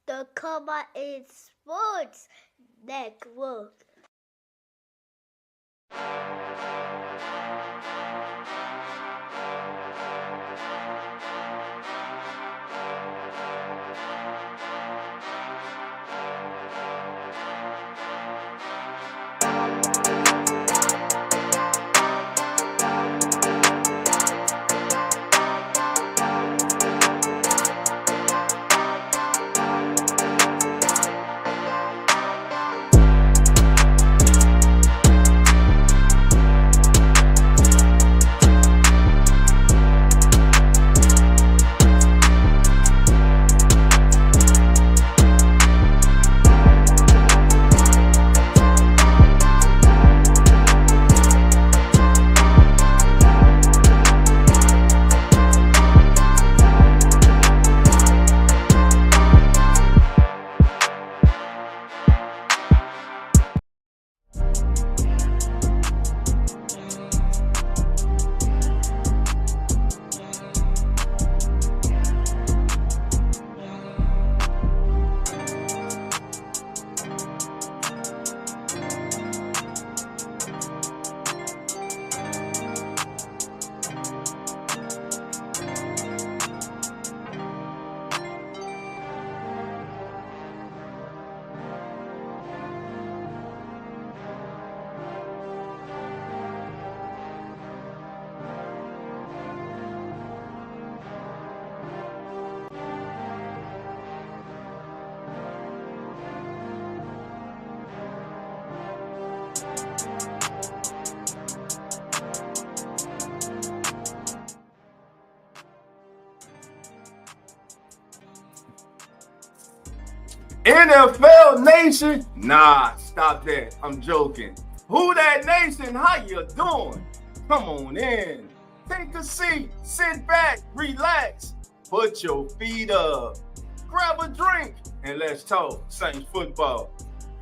the Comma in Sports Network. NFL Nation? Nah, stop that. I'm joking. Who that nation? How you doing? Come on in. Take a seat. Sit back. Relax. Put your feet up. Grab a drink. And let's talk Saints football.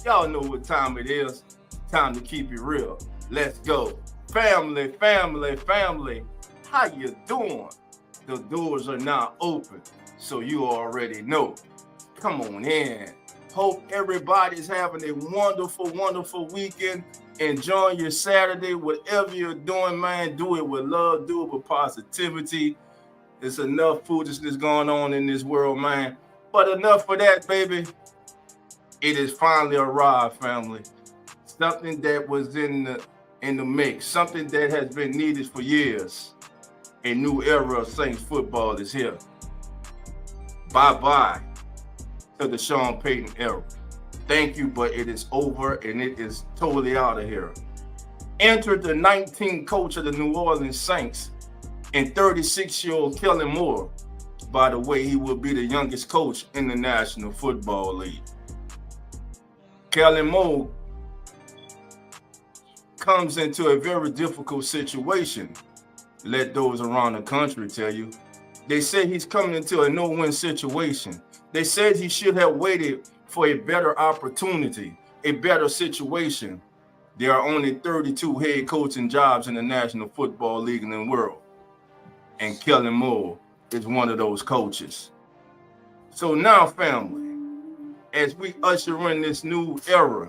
Y'all know what time it is. Time to keep it real. Let's go. Family, family, family. How you doing? The doors are now open, so you already know. Come on in. Hope everybody's having a wonderful, wonderful weekend. Enjoying your Saturday. Whatever you're doing, man, do it with love. Do it with positivity. There's enough foolishness going on in this world, man. But enough for that, baby. It has finally arrived, family. Something that was in the mix. Something that has been needed for years. A new era of Saints football is here. Bye-bye to the Sean Payton era. Thank you, but it is over and it is totally out of here. Entered the 19th coach of the New Orleans Saints and 36-year-old Kellen Moore. By the way, he will be the youngest coach in the National Football League. Kellen Moore comes into a very difficult situation. Let those around the country tell you. They say he's coming into a no-win situation. They said he should have waited for a better opportunity, a better situation. There are only 32 head coaching jobs in the National Football League in the world. And Kellen Moore is one of those coaches. So now, family, as we usher in this new era,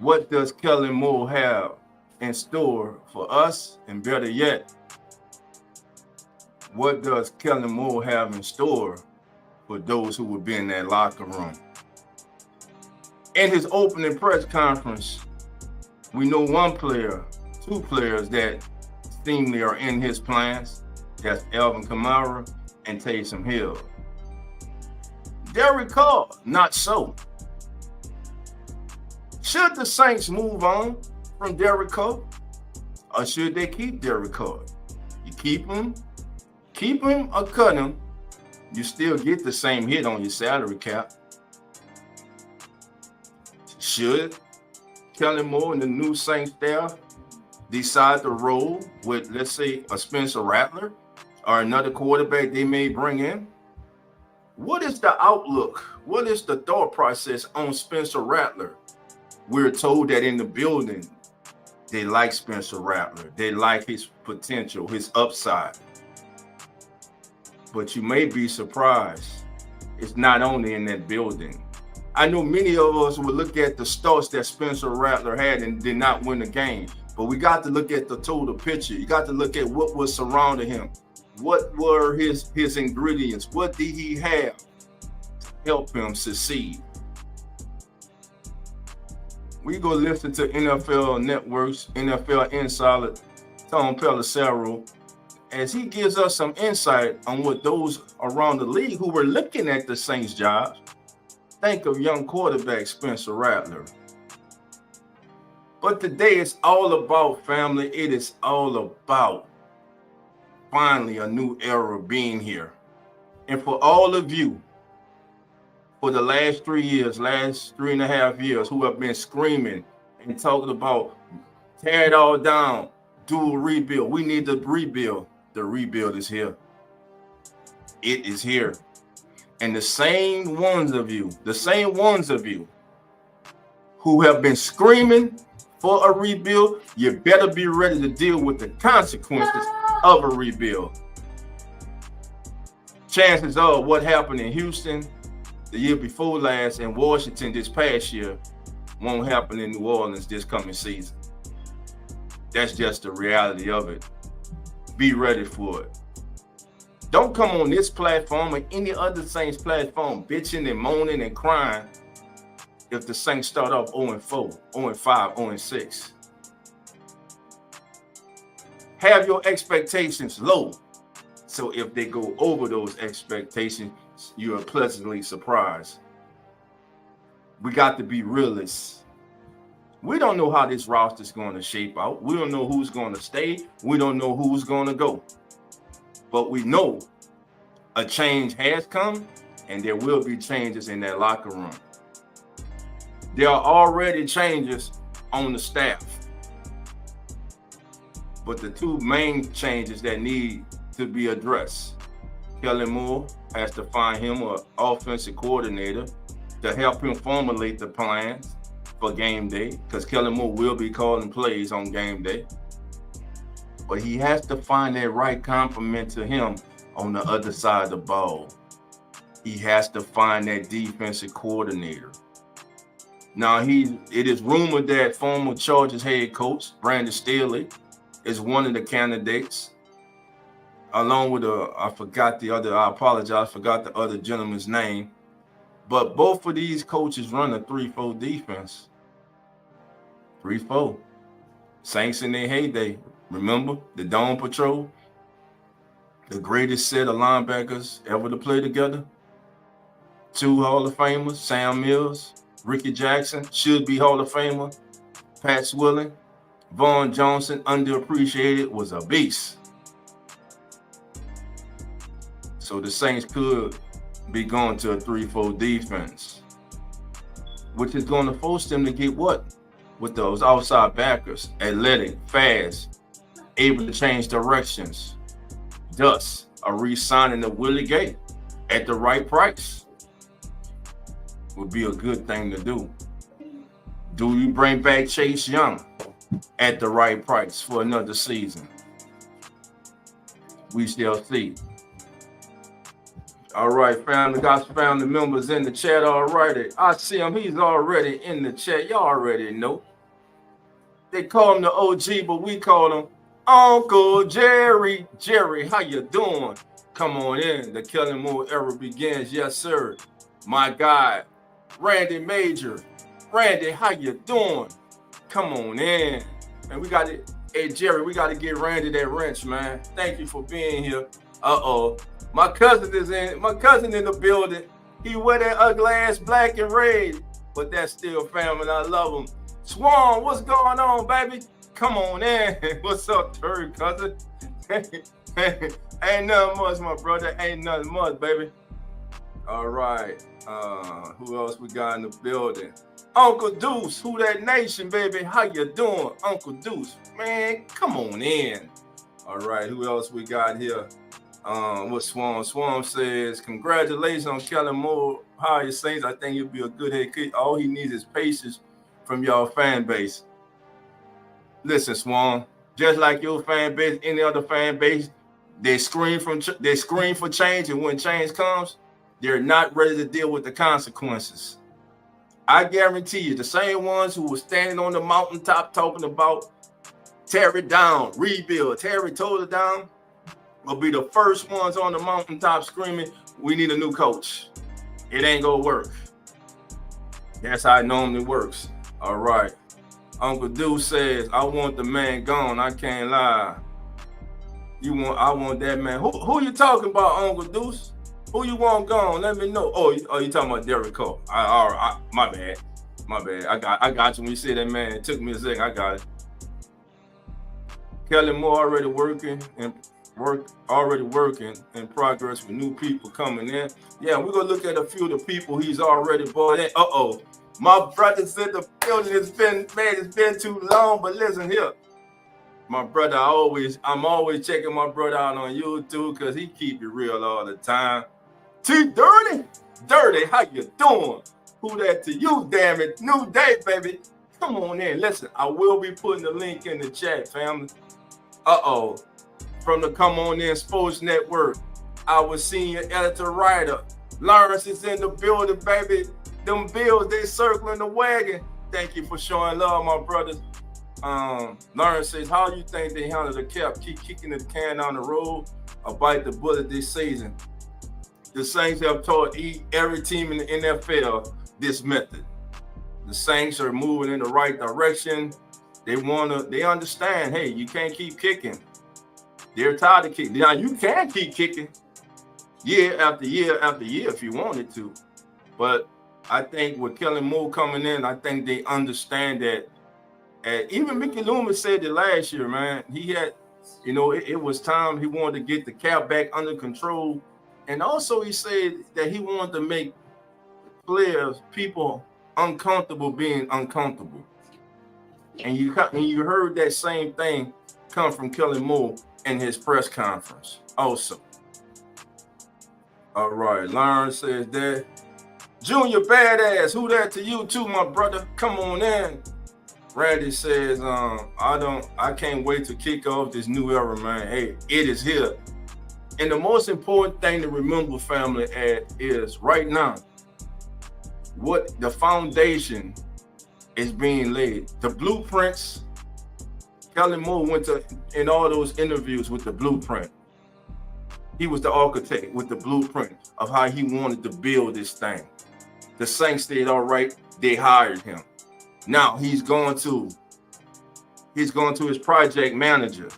what does Kellen Moore have in store for us? And better yet, what does Kellen Moore have in store for those who will be in that locker room? In his opening press conference, we know one player, two players that seemingly are in his plans. That's Alvin Kamara and Taysom Hill. Derek Carr, not so. Should the Saints move on from Derek Carr, or should they keep Derek Carr? You keep him or cut him, you still get the same hit on your salary cap. Should Kellen Moore and the new Saints staff decide to roll with, let's say, a Spencer Rattler or another quarterback they may bring in? What is the outlook? What is the thought process on Spencer Rattler? We're told that in the building, they like Spencer Rattler. They like his potential, his upside. But you may be surprised is not only in that building. I know many of us would look at the starts that Spencer Rattler had and did not win the game, but we got to look at the total picture. You got to look at what was surrounding him. What were his ingredients? What did he have to help him succeed? We go listen to NFL Network's NFL Insider Tom Pelissero as he gives us some insight on what those around the league who were looking at the Saints' jobs think of young quarterback Spencer Rattler. But today it's all about family. It is all about finally a new era being here. And for all of you, for the last 3 years, last 3.5 years, who have been screaming and talking about tear it all down, do a rebuild. We need to rebuild. The rebuild is here. It is here. And the same ones of you who have been screaming for a rebuild, you better be ready to deal with the consequences of a rebuild. Chances are what happened in Houston the year before last and Washington this past year won't happen in New Orleans this coming season. That's just the reality of it. Be ready for it. Don't come on this platform or any other Saints platform bitching and moaning and crying if the Saints start off 0-4, 0-5, 0-6. Have your expectations low. So if they go over those expectations, you are pleasantly surprised. We got to be realists. We don't know how this roster is going to shape out. We don't know who's going to stay. We don't know who's going to go. But we know a change has come and there will be changes in that locker room. There are already changes on the staff. But the two main changes that need to be addressed, Kellen Moore has to find him an offensive coordinator to help him formulate the plans for game day, because Kellen Moore will be calling plays on game day. But he has to find that right complement to him on the other side of the ball. He has to find that defensive coordinator. Now, it is rumored that former Chargers head coach Brandon Staley is one of the candidates, along with I forgot the other gentleman's name. But both of these coaches run a 3-4 defense. 3-4. Saints in their heyday. Remember the Dome Patrol? The greatest set of linebackers ever to play together. 2 Hall of Famers, Sam Mills, Ricky Jackson, should be Hall of Famer. Pat Swilling, Vaughn Johnson, underappreciated, was a beast. So the Saints could be going to a 3-4 defense, which is going to force them to get what? With those outside backers, athletic, fast, able to change directions. Thus, a re-signing of Willie Gay at the right price would be a good thing to do. Do you bring back Chase Young at the right price for another season? We shall see. All right, family, got some family members in the chat already. I see him. He's already in the chat. Y'all already know. They call him the OG, but we call him Uncle Jerry. Jerry, how you doing? Come on in. The Kellen Moore era begins. Yes, sir. My guy, Randy Major. Randy, how you doing? Come on in. And we got it. Hey, Jerry, we got to get Randy that wrench, man. Thank you for being here. Uh-oh. My cousin in the building. He wear that ugly ass black and red, but that's still family. I love him. Swan, what's going on, baby? Come on in. What's up, third cousin? Ain't nothing much, my brother. Ain't nothing much, baby. All right. Who else we got in the building? Uncle Deuce, who that nation, baby? How you doing, Uncle Deuce? Man, come on in. All right, who else we got here? What Swan? Swan says, congratulations on Kellen Moore. How you Saints? I think he'll be a good head coach. All he needs is patience from y'all fan base. Listen, Swan, just like your fan base, any other fan base, they scream for change, and when change comes, They're not ready to deal with the consequences. I guarantee you, the same ones who were standing on the mountaintop talking about tear it down, rebuild, tear it totally down, will be the first ones on the mountaintop screaming, we need a new coach. It ain't gonna work. That's how it normally works. All right. Uncle Deuce says, I want the man gone. I can't lie. I want that man. Who you talking about, Uncle Deuce? Who you want gone? Let me know. Oh, you talking about Derek Cole? My bad. I got you. When you say that, man, it took me a second. I got it. Kellen Moore already working in progress with new people coming in. Yeah, we're gonna look at a few of the people he's already brought in. My brother said the building it's been too long, but listen here. My brother, I'm always checking my brother out on YouTube because he keep it real all the time. T Dirty, how you doing? Who that to you, damn it? New day, baby. Come on in. Listen, I will be putting the link in the chat, family. From the Come On In Sports Network, our senior editor writer, Lawrence is in the building, baby. Them Bills, they circling the wagon. Thank you for showing love, my brothers. Lawrence says, how do you think they handle the cap? Keep kicking the can down the road or bite the bullet this season? The Saints have taught every team in the NFL this method. The Saints are moving in the right direction. They understand, hey, you can't keep kicking. They're tired of kicking. Now, you can keep kicking year after year after year if you wanted to. But I think with Kellen Moore coming in, I think they understand that. Even Mickey Loomis said it last year, man. He had, it was time he wanted to get the cap back under control. And also he said that he wanted to make people uncomfortable being uncomfortable. And you heard that same thing come from Kellen Moore in his press conference also. All right, Lawrence says that. Junior Badass, who that to you too, my brother? Come on in. Randy says, I can't wait to kick off this new era, man. Hey, it is here. And the most important thing to remember, family, is right now, what the foundation is being laid. The blueprints, Kellen Moore went in all those interviews with the blueprint. He was the architect with the blueprint of how he wanted to build this thing. The Saints did all right. They hired him. Now he's going to his project manager.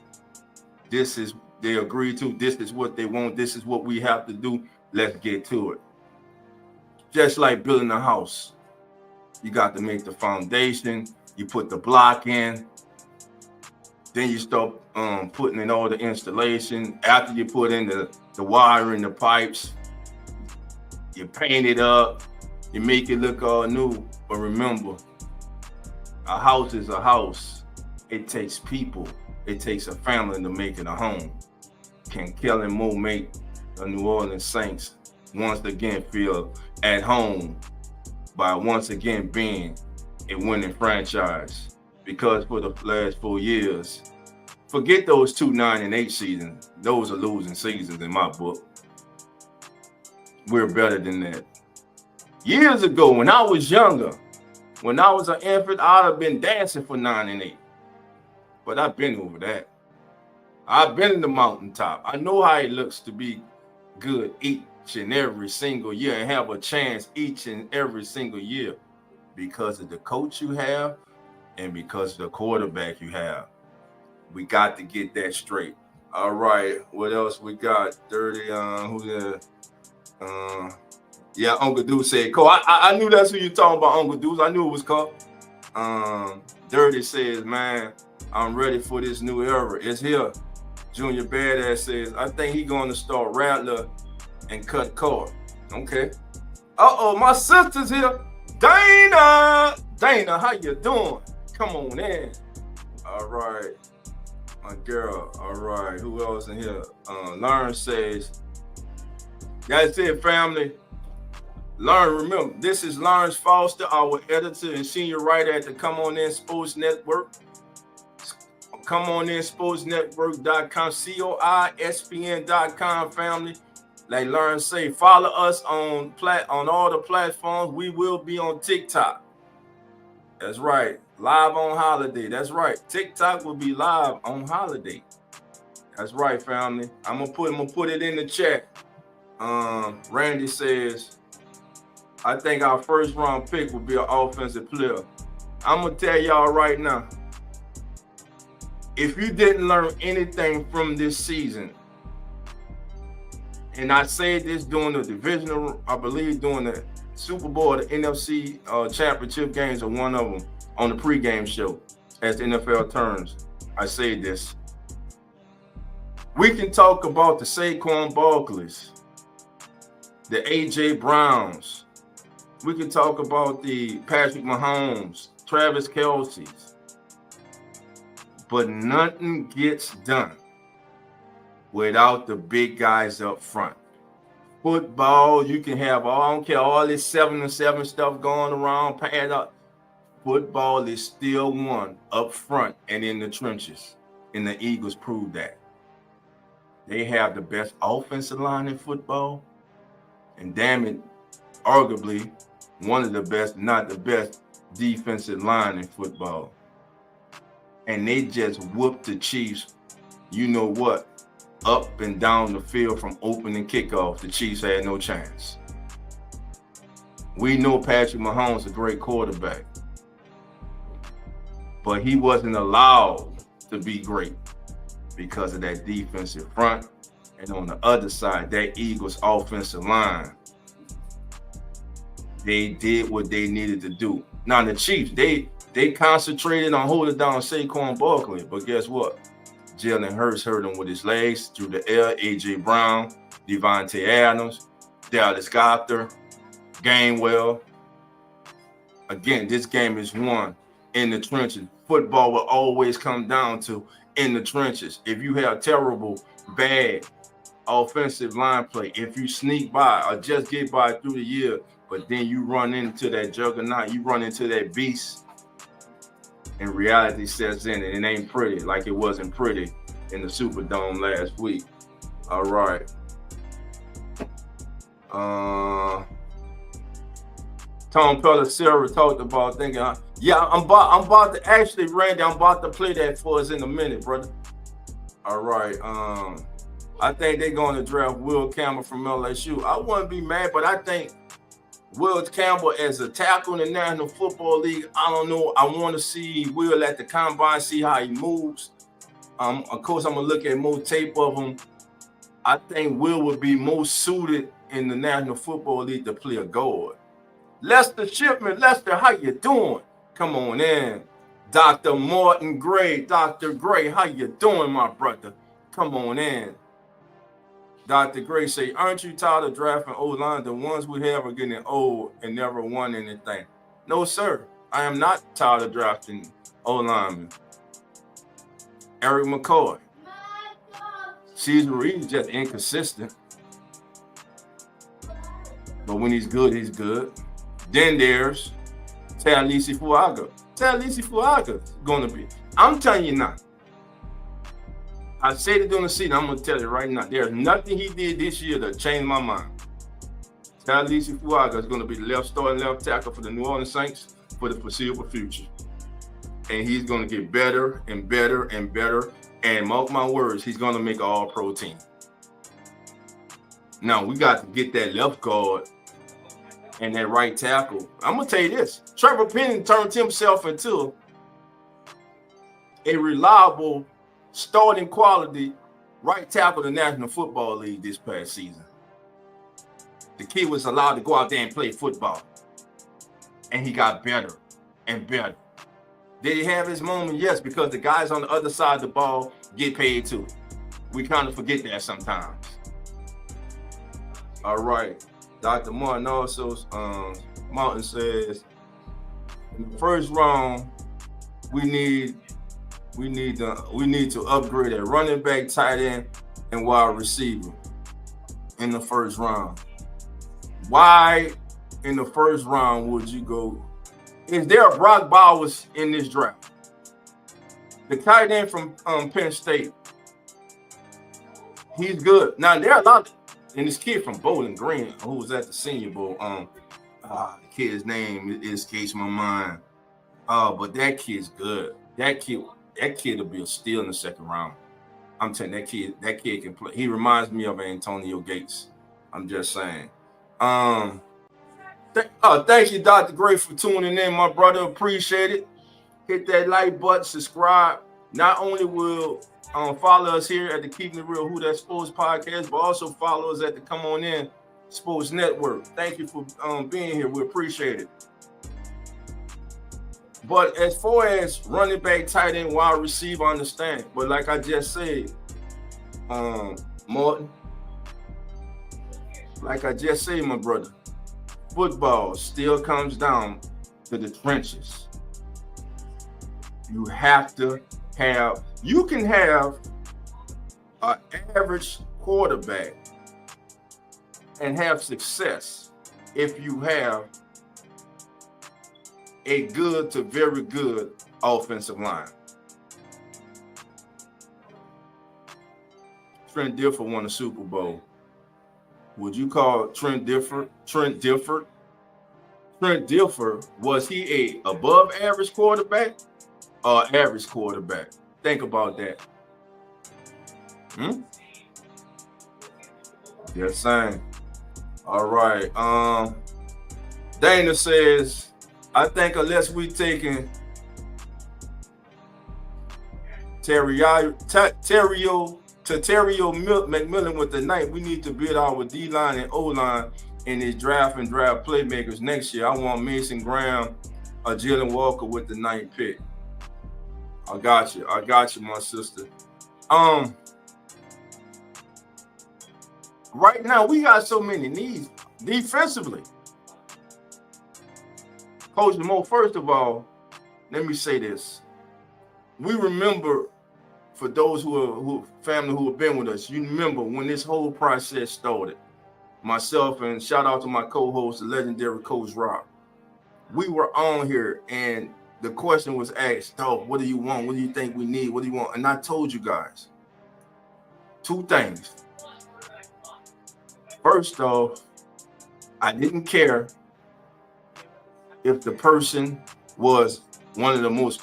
They agreed to. This is what they want. This is what we have to do. Let's get to it. Just like building a house. You got to make the foundation. You put the block in. Then you start putting in all the installation. After you put in the wiring, the pipes, you paint it up. You make it look all new. But remember, a house is a house. It takes people. It takes a family to make it a home. Can Kellen Moore make the New Orleans Saints once again feel at home by once again being a winning franchise? Because for the last 4 years, forget those 2-9-8 seasons. Those are losing seasons in my book. We're better than that. Years ago, when I was younger, when I was an infant, I'd have been dancing for 9-8. But I've been over that. I've been in the mountaintop. I know how it looks to be good each and every single year and have a chance each and every single year because of the coach you have and because of the quarterback you have. We got to get that straight. All right, what else we got? Dirty, yeah, Uncle Deuce said, Cole. I knew that's who you're talking about, Uncle Deuce. I knew it was Cole. Dirty says, man, I'm ready for this new era. It's here. Junior Badass says, I think he's going to start Rattler and cut Cole. Okay. My sister's here. Dana, how you doing? Come on in. All right. My girl. All right. Who else in here? Lawrence says, that's it, family. Lawrence, remember, this is Lawrence Foster, our editor and senior writer at the Come On In Sports Network. ComeOnInSportsNetwork.com, COISPN.com, family. Like Lauren say, follow us on all the platforms. We will be on TikTok. That's right. Live on holiday. That's right. TikTok will be live on holiday. That's right, family. I'm gonna put it in the chat. Randy says, I think our first round pick will be an offensive player. I'm gonna tell y'all right now. If you didn't learn anything from this season, and I said this during the divisional, I believe during the Super Bowl, the NFC championship games are one of them on the pregame show as the NFL turns. I say this. We can talk about the Saquon Barkleys, the A.J. Browns. We can talk about the Patrick Mahomes, Travis Kelce's. But nothing gets done without the big guys up front. Football, you can have I don't care all this 7-7 stuff going around, pad up. Football is still won up front and in the trenches. And the Eagles prove that. They have the best offensive line in football. And damn it, arguably one of the best, not the best, defensive line in football. And they just whooped the Chiefs, you know what, up and down the field from opening kickoff. The Chiefs had no chance. We know Patrick Mahomes is a great quarterback, but he wasn't allowed to be great because of that defensive front. And on the other side, that Eagles offensive line, they did what they needed to do. Now the Chiefs, they concentrated on holding down Saquon Barkley, but guess what? Jalen Hurts hurt him with his legs through the air. A.J. Brown, Devontae Adams, Dallas Goedert, Gainwell. Again, this game is won in the trenches. Football will always come down to in the trenches. If you have terrible, bad offensive line play, if you sneak by or just get by through the year, but then you run into that juggernaut, you run into that beast, and reality sets in, and it ain't pretty like it wasn't pretty in the Superdome last week. All right. Tom Pelissero talked about thinking, yeah, I'm about to actually, Randy, I'm about to play that for us in a minute, brother. All right. I think they're going to draft Will Campbell from LSU. I wouldn't be mad, but I think Will Campbell as a tackle in the National Football League, I don't know. I want to see Will at the combine, see how he moves. Of course, I'm going to look at more tape of him. I think Will would be most suited in the National Football League to play a guard. Lester Shipman, Lester, how you doing? Come on in. Dr. Martin Gray, Dr. Gray, how you doing, my brother? Come on in. Dr. Gray say, aren't you tired of drafting O-line? The ones we have are getting old and never won anything. No, sir. I am not tired of drafting O-linemen. Eric McCoy. Cesar Reed's just inconsistent. But when he's good, he's good. Then there's Talisi Fuaga. Talisi Fuaga is going to be. I'm telling you now. I said it during the season. I'm going to tell you right now. There's nothing he did this year that changed my mind. Talisi Fuaga is going to be the starting left tackle for the New Orleans Saints for the foreseeable future. And he's going to get better and better and better. And mark my words, he's going to make an all-pro team. Now, we got to get that left guard and that right tackle. I'm going to tell you this. Trevor Penning turned himself into a reliable starting quality right tackle in the National Football League this past season. The kid was allowed to go out there and play football. And he got better and better. Did he have his moment? Yes, because the guys on the other side of the ball get paid too. We kind of forget that sometimes. All right. Dr. Martin also, Martin says, in the first round, we need to upgrade a running back, tight end, and wide receiver in the first round. Why in the first round would you go? Is there a Brock Bowers in this draft? The tight end from Penn State. He's good. Now, there are a lot and this kid from Bowling Green who was at the Senior Bowl, the kid's name escapes my mind. But that kid's good. That kid will be a steal in the second round. I'm telling you, that kid can play. He reminds me of Antonio Gates. I'm just saying. Thank you, Dr. Gray, for tuning in, my brother. Appreciate it. Hit that like button, subscribe. Not only will follow us here at the Keeping It Real Who That Sports podcast, but also follow us at the Come On In Sports Network. Thank you for being here. We appreciate it. But as far as running back, tight end, wide receiver, I understand. But like I just said, Martin, like I just said, my brother, football still comes down to the trenches. You can have an average quarterback and have success if you have a good to very good offensive line. Trent Dilfer won a Super Bowl. Would you call Trent Dilfer? Trent Dilfer, was he a above average quarterback or average quarterback? Think about that. Just saying. All right. Dana says, I think unless we taking Terrio McMillan with the night, we need to build our D-line and O-line in this draft and draft playmakers next year. I want Mason Graham or Jalen Walker with the 9th pick. I got you, my sister. Right now, we got so many needs defensively. Coach Mo, first of all, let me say this. We remember, for those who have been with us, you remember when this whole process started. Myself, and shout out to my co-host, the legendary Coach Rob. We were on here and the question was asked, what do you want? What do you think we need? What do you want? And I told you guys 2 things. First off, I didn't care if the person was one of the most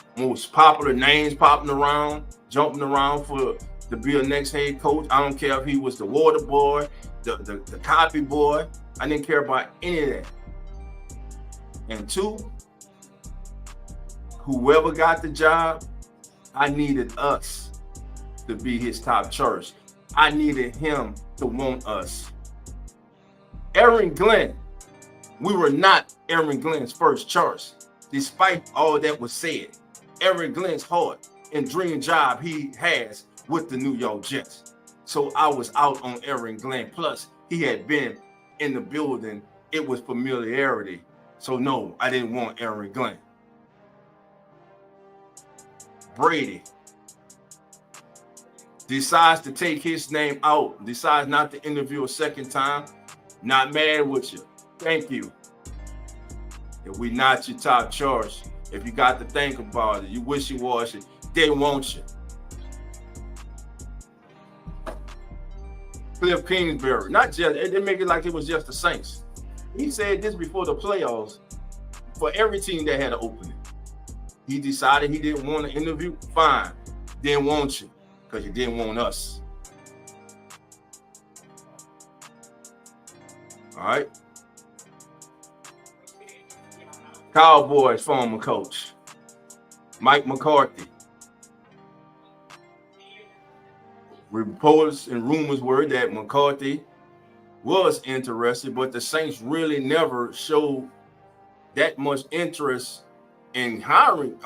popular names popping around, jumping around to be a next head coach. I don't care if he was the water boy, the copy boy. I didn't care about any of that. And 2, whoever got the job, I needed us to be his top choice. I needed him to want us. Aaron Glenn, we were not Aaron Glenn's first choice, despite all that was said. Aaron Glenn's heart and dream job he has with the New York Jets. So I was out on Aaron Glenn. Plus, he had been in the building. It was familiarity. So no, I didn't want Aaron Glenn. Brady decides to take his name out, decides not to interview a second time. Not mad with you. Thank you. If we not your top choice, if you got to think about it, you wishy-washy, they want you. Cliff Kingsbury, not just, they make it like it was just the Saints. He said this before the playoffs for every team that had an opening. He decided he didn't want to interview, fine. Didn't want you because you didn't want us. All right. Cowboys former coach, Mike McCarthy. Reports and rumors were that McCarthy was interested, but the Saints really never showed that much interest in hiring,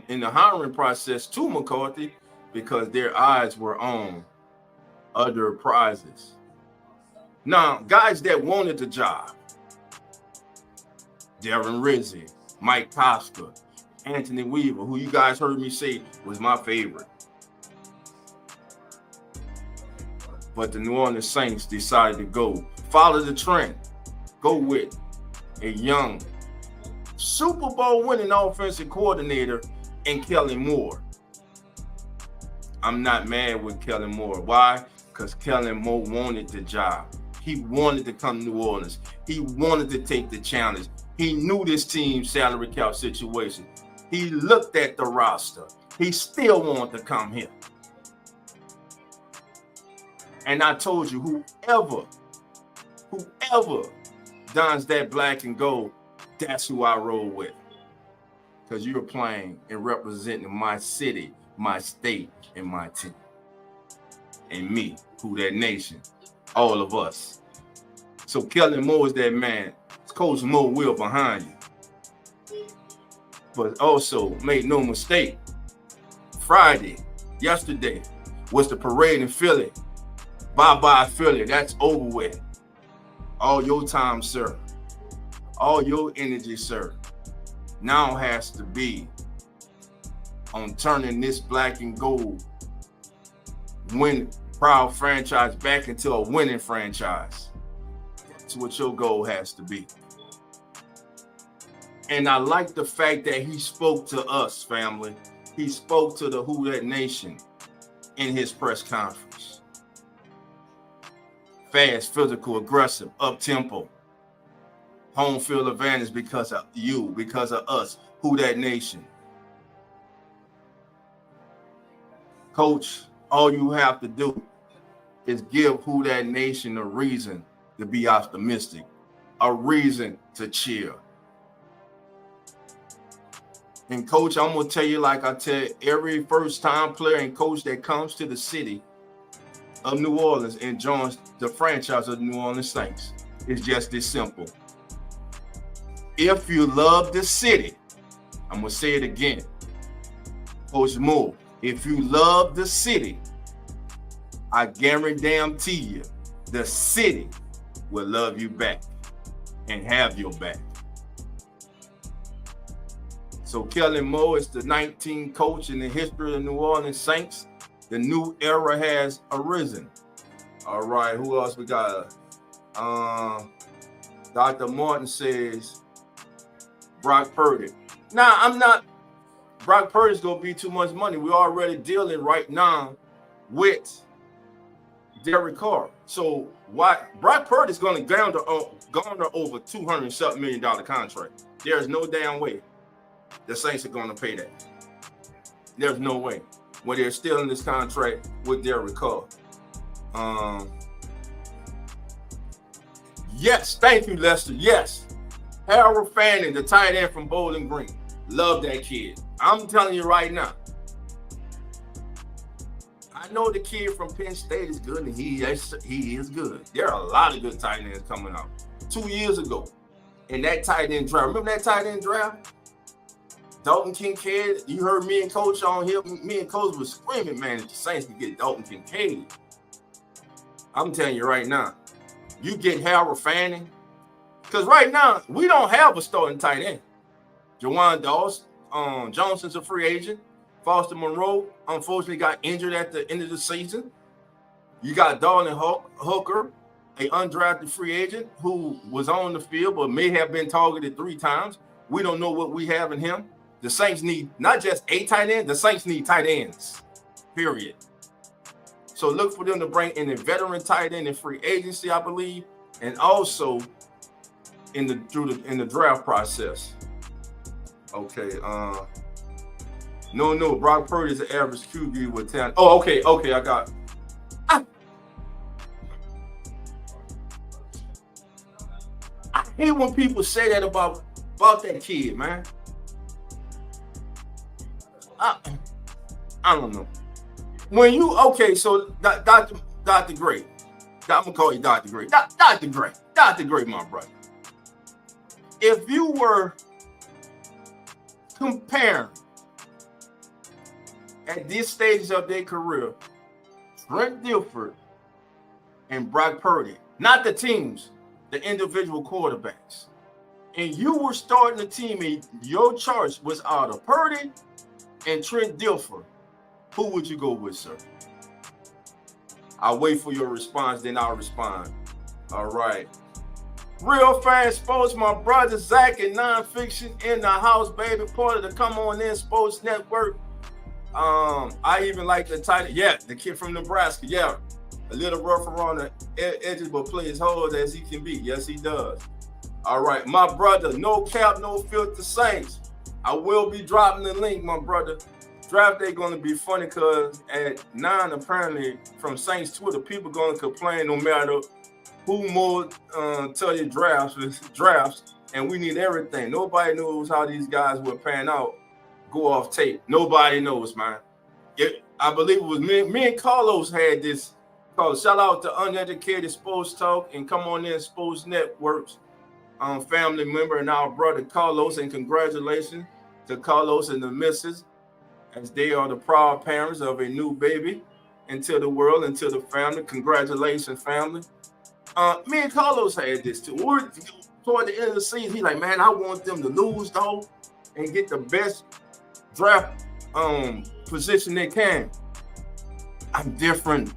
in the hiring process to McCarthy, because their eyes were on other prizes. Now, guys that wanted the job, Darren Rizzi, Mike Tosca, Anthony Weaver, who you guys heard me say was my favorite. But the New Orleans Saints decided to follow the trend, go with a young Super Bowl winning offensive coordinator in Kellen Moore. I'm not mad with Kellen Moore. Why? Because Kellen Moore wanted the job. He wanted to come to New Orleans. He wanted to take the challenge. He knew this team's salary cap situation. He looked at the roster. He still wanted to come here. And I told you, whoever dons that black and gold, that's who I roll with. Because you're playing and representing my city, my state, and my team. And me, who that nation, all of us. So Kellen Moore is that man. It's Coach Mo Will behind you. But also, make no mistake, Friday, yesterday, was the parade in Philly. Bye-bye, Philly. That's over with. All your time, sir. All your energy, sir. Now has to be on turning this black and gold proud franchise back into a winning franchise. That's what your goal has to be. And I like the fact that he spoke to us, family. He spoke to the Who That Nation in his press conference. Fast, physical, aggressive, up-tempo. Home field advantage because of you, because of us. Who That Nation. Coach, all you have to do is give Who That Nation a reason to be optimistic, a reason to cheer. And Coach, I'm going to tell you like I tell every first-time player and coach that comes to the city of New Orleans and joins the franchise of the New Orleans Saints. It's just this simple. If you love the city, I'm going to say it again. Coach Moore, if you love the city, I guarantee you, the city will love you back and have your back. So Kellen Moore is the 19th coach in the history of the New Orleans Saints. The new era has arisen. All right, who else we got? Dr. Martin says Brock Purdy. Now, I'm not. Brock Purdy's going to be too much money. We're already dealing right now with Derek Carr. So why Brock Purdy's going to garner over $200 million contract? There's no damn way the Saints are going to pay that. There's no way. When they're still in this contract with Derek Carr. Yes, thank you, Lester. Yes. Harold Fanning, the tight end from Bowling Green. Love that kid. I'm telling you right now. I know the kid from Penn State is good, and he is good. There are a lot of good tight ends coming out. 2 years ago, in that tight end draft, remember that tight end draft? Dalton Kincaid, you heard me and Coach on here. Me and Coach was screaming, man, if the Saints could get Dalton Kincaid. I'm telling you right now, you get Harold Fanning. Because right now, we don't have a starting tight end. Jawan Dawes, Johnson's a free agent. Foster Monroe, unfortunately, got injured at the end of the season. You got Darlin Hooker, an undrafted free agent who was on the field but may have been targeted 3 times. We don't know what we have in him. The Saints need not just a tight end, the Saints need tight ends, period. So look for them to bring in a veteran tight end in free agency, I believe, and also in the draft process. Okay, no, Brock Purdy is an average QB with talent. Oh, okay, I got. I hate when people say that about that kid, man. I don't know. When you so Dr. Gray, I'm gonna call you Dr. Gray. Dr. Gray, my brother. If you were comparing at this stage of their career, Trent Dilfer and Brock Purdy, not the teams, the individual quarterbacks, and you were starting the team and your choice was out of Purdy and Trent Dilfer, who would you go with, sir? I'll wait for your response, then I'll respond. All right. Real Fan Sports, my brother Zach and Nonfiction in the house, baby. Part of the Come On In Sports Network. I even like the title. Yeah, the kid from Nebraska. Yeah. A little rough around the edges, but plays hard as he can be. Yes, he does. All right, my brother, no cap, no filter Saints. I will be dropping the link, my brother. Draft day gonna be funny because at 9, apparently, from Saints Twitter, people gonna complain no matter who more tell you drafts, and we need everything. Nobody knows how these guys will pan out, go off tape. Nobody knows, man. I believe it was me and Carlos had this called. Shout out to Uneducated Sports Talk and Come On In Sports Networks. Family member and our brother Carlos, and congratulations to Carlos and the missus, as they are the proud parents of a new baby into the world, into the family. Congratulations, family. Me and Carlos had this too. We're toward the end of the season. He's like, man, I want them to lose though and get the best draft position they can. I'm different.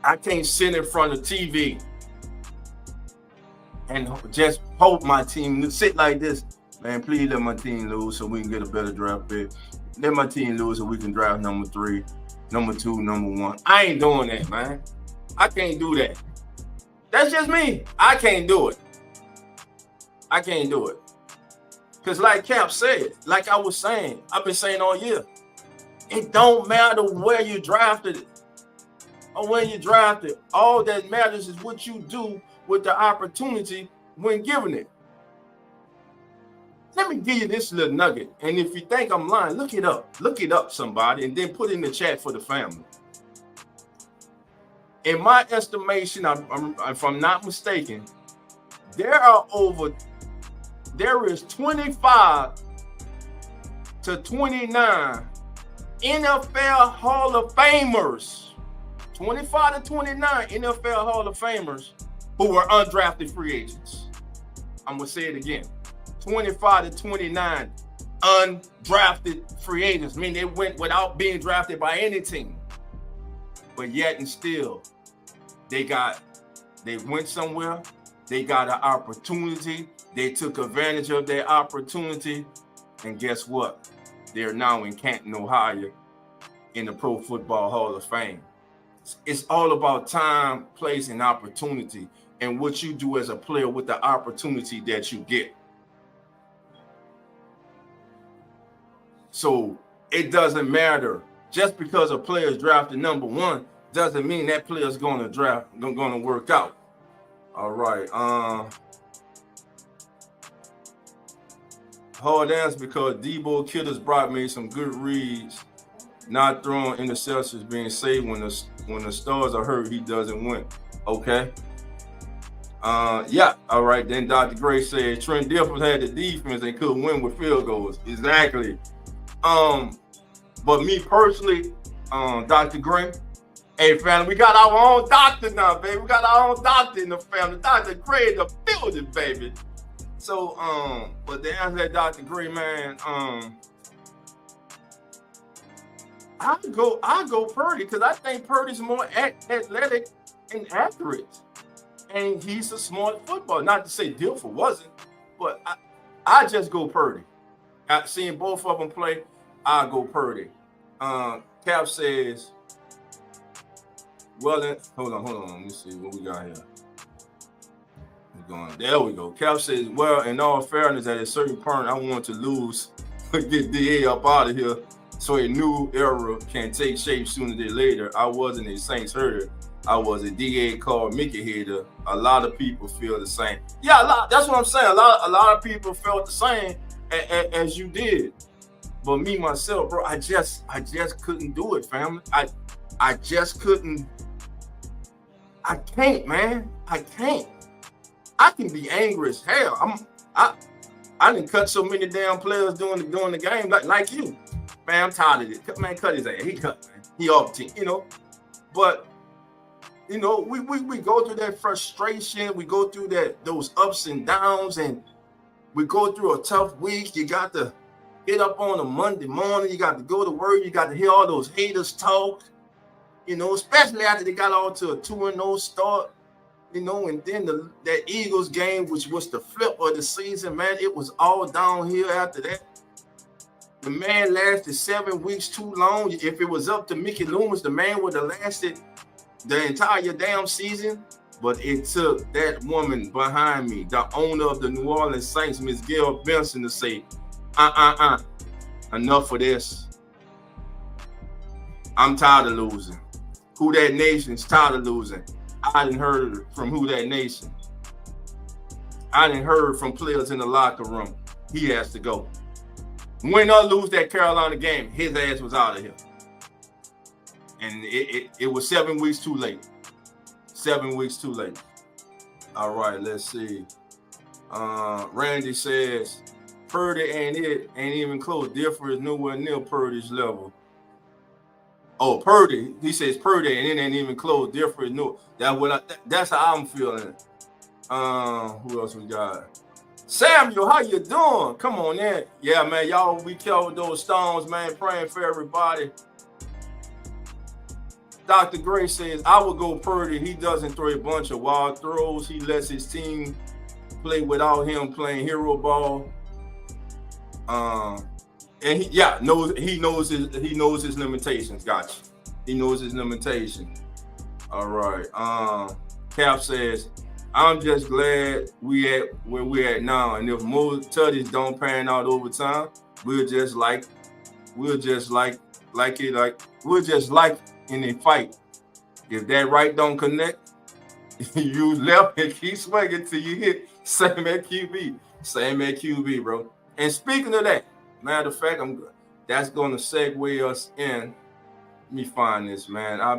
I can't sit in front of TV and just hope my team sit like this. Man, please let my team lose so we can get a better draft pick. Let my team lose so we can draft number 3, number 2, number 1. I ain't doing that, man. I can't do that. That's just me. I can't do it. I can't do it. Because like Cap said, like I was saying, I've been saying all year, it don't matter where you drafted it or when you drafted. All that matters is what you do with the opportunity when given it. Let me give you this little nugget. And if you think I'm lying, look it up. Look it up, somebody, and then put it in the chat for the family. In my estimation, if I'm not mistaken, there is 25 to 29 NFL Hall of Famers. 25 to 29 NFL Hall of Famers who were undrafted free agents. I'm going to say it again. 25 to 29 undrafted free agents. I mean, they went without being drafted by any team. But yet and still, they went somewhere. They got an opportunity. They took advantage of their opportunity. And guess what? They're now in Canton, Ohio, in the Pro Football Hall of Fame. It's all about time, place, and opportunity, and what you do as a player with the opportunity that you get. So it doesn't matter. Just because a player is drafted number 1 doesn't mean that player is going to work out. All right. Hard answer because Debo Killers brought me some good reads. Not throwing interceptions, being saved when the stars are hurt, he doesn't win. Okay. Yeah. All right. Then Dr. Gray said Trent Dilfer had the defense and could win with field goals. Exactly. But me personally, Dr. Gray, hey family, we got our own doctor now, baby. We got our own doctor in the family. Dr. Gray in the building, baby. So, but the answer that Dr. Gray, man, I go Purdy because I think Purdy's more athletic and accurate, and he's a smart footballer. Not to say Dilfer wasn't, but I just go Purdy. Seeing both of them play, I go Purdy. Cap says, well then, hold on. Let me see what we got here. There we go. Cap says, well, in all fairness, at a certain point, I want to lose, get DA up out of here so a new era can take shape sooner than later. I wasn't a Saints hater. I was a DA called Mickey hater. A lot of people feel the same. Yeah, that's what I'm saying. A lot of people felt the same as you did. But me, myself, bro, I just couldn't do it, family. I just couldn't. I can't, man. I can't. I can be angry as hell. I didn't cut so many damn players during the game like you. Man, I'm tired of it. Man, cut his ass. He cut, man. He off the team, you know. But you know, we go through that frustration. We go through those ups and downs, and we go through a tough week. You got to get up on a Monday morning. You got to go to work. You got to hear all those haters talk. You know, especially after they got all to a 2-0 start. You know, and then that Eagles game, which was the flip of the season, man, it was all downhill after that. The man lasted 7 weeks too long. If it was up to Mickey Loomis, the man would have lasted the entire damn season. But it took that woman behind me, the owner of the New Orleans Saints, Miss Gail Benson, to say, enough of this. I'm tired of losing. Who That Nation's tired of losing. I didn't heard from Who That Nation. I didn't heard from players in the locker room. He has to go. Win or lose that Carolina game, his ass was out of here. And it was 7 weeks too late. 7 weeks too late. All right, let's see. Randy says, Purdy ain't even close. Differ is nowhere near Purdy's level. Oh, Purdy. He says Purdy and it ain't even close. Differ is no. That's how I'm feeling. Who else we got? Samuel, how you doing? Come on in. Yeah, man, y'all be careful with those stones, man. Praying for everybody. Dr. Gray says, I would go Purdy. He doesn't throw a bunch of wild throws. He lets his team play without him playing hero ball. And he knows his limitations. Gotcha. He knows his limitations. All right. Cap says, I'm just glad we at where we're at now. And if most tutties don't pan out over time, we're just like in a fight. If that right don't connect, you left and keep swinging till you hit. Same at QB, bro. And speaking of that, matter of fact, that's gonna segue us in. Let me find this, man. I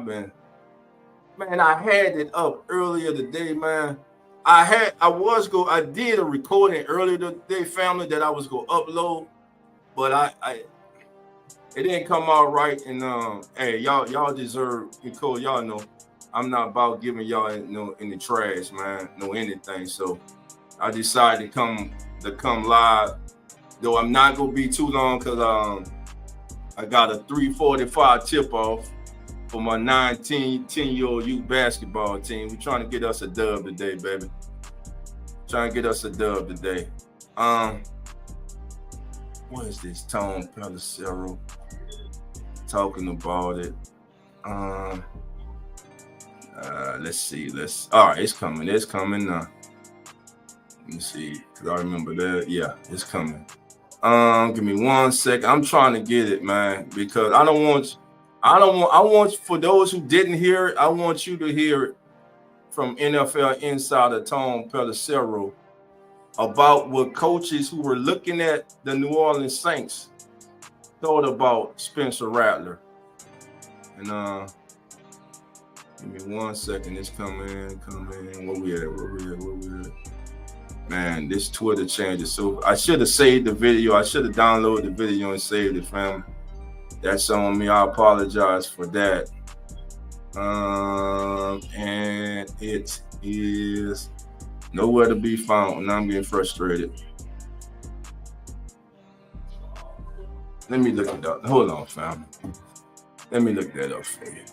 had it up earlier today, man. I did a recording earlier today, family, that I was gonna upload, but it didn't come out right. And hey, y'all deserve, because y'all know I'm not about giving y'all in the trash, man, no anything. So I decided to come live, though I'm not gonna be too long, because I got a 3:45 tip off for my 10-year-old youth basketball team. We're trying to get us a dub today, baby. What is this? Tone Pellicero talking about it. Let's see. All right, it's coming now. Let me see, because I remember that. Yeah, it's coming. Give me 1 second. I'm trying to get it, man, because I want, for those who didn't hear it, I want you to hear it from NFL insider Tone Pellicero about what coaches who were looking at the New Orleans Saints thought about Spencer Rattler. And give me 1 second. It's coming. Where we at? Man, this Twitter changes. So I should have saved the video. I should have downloaded the video and saved it, fam. That's on me. I apologize for that. And it is nowhere to be found. Now I'm getting frustrated. Let me look it up. Hold on, fam. Let me look that up for you.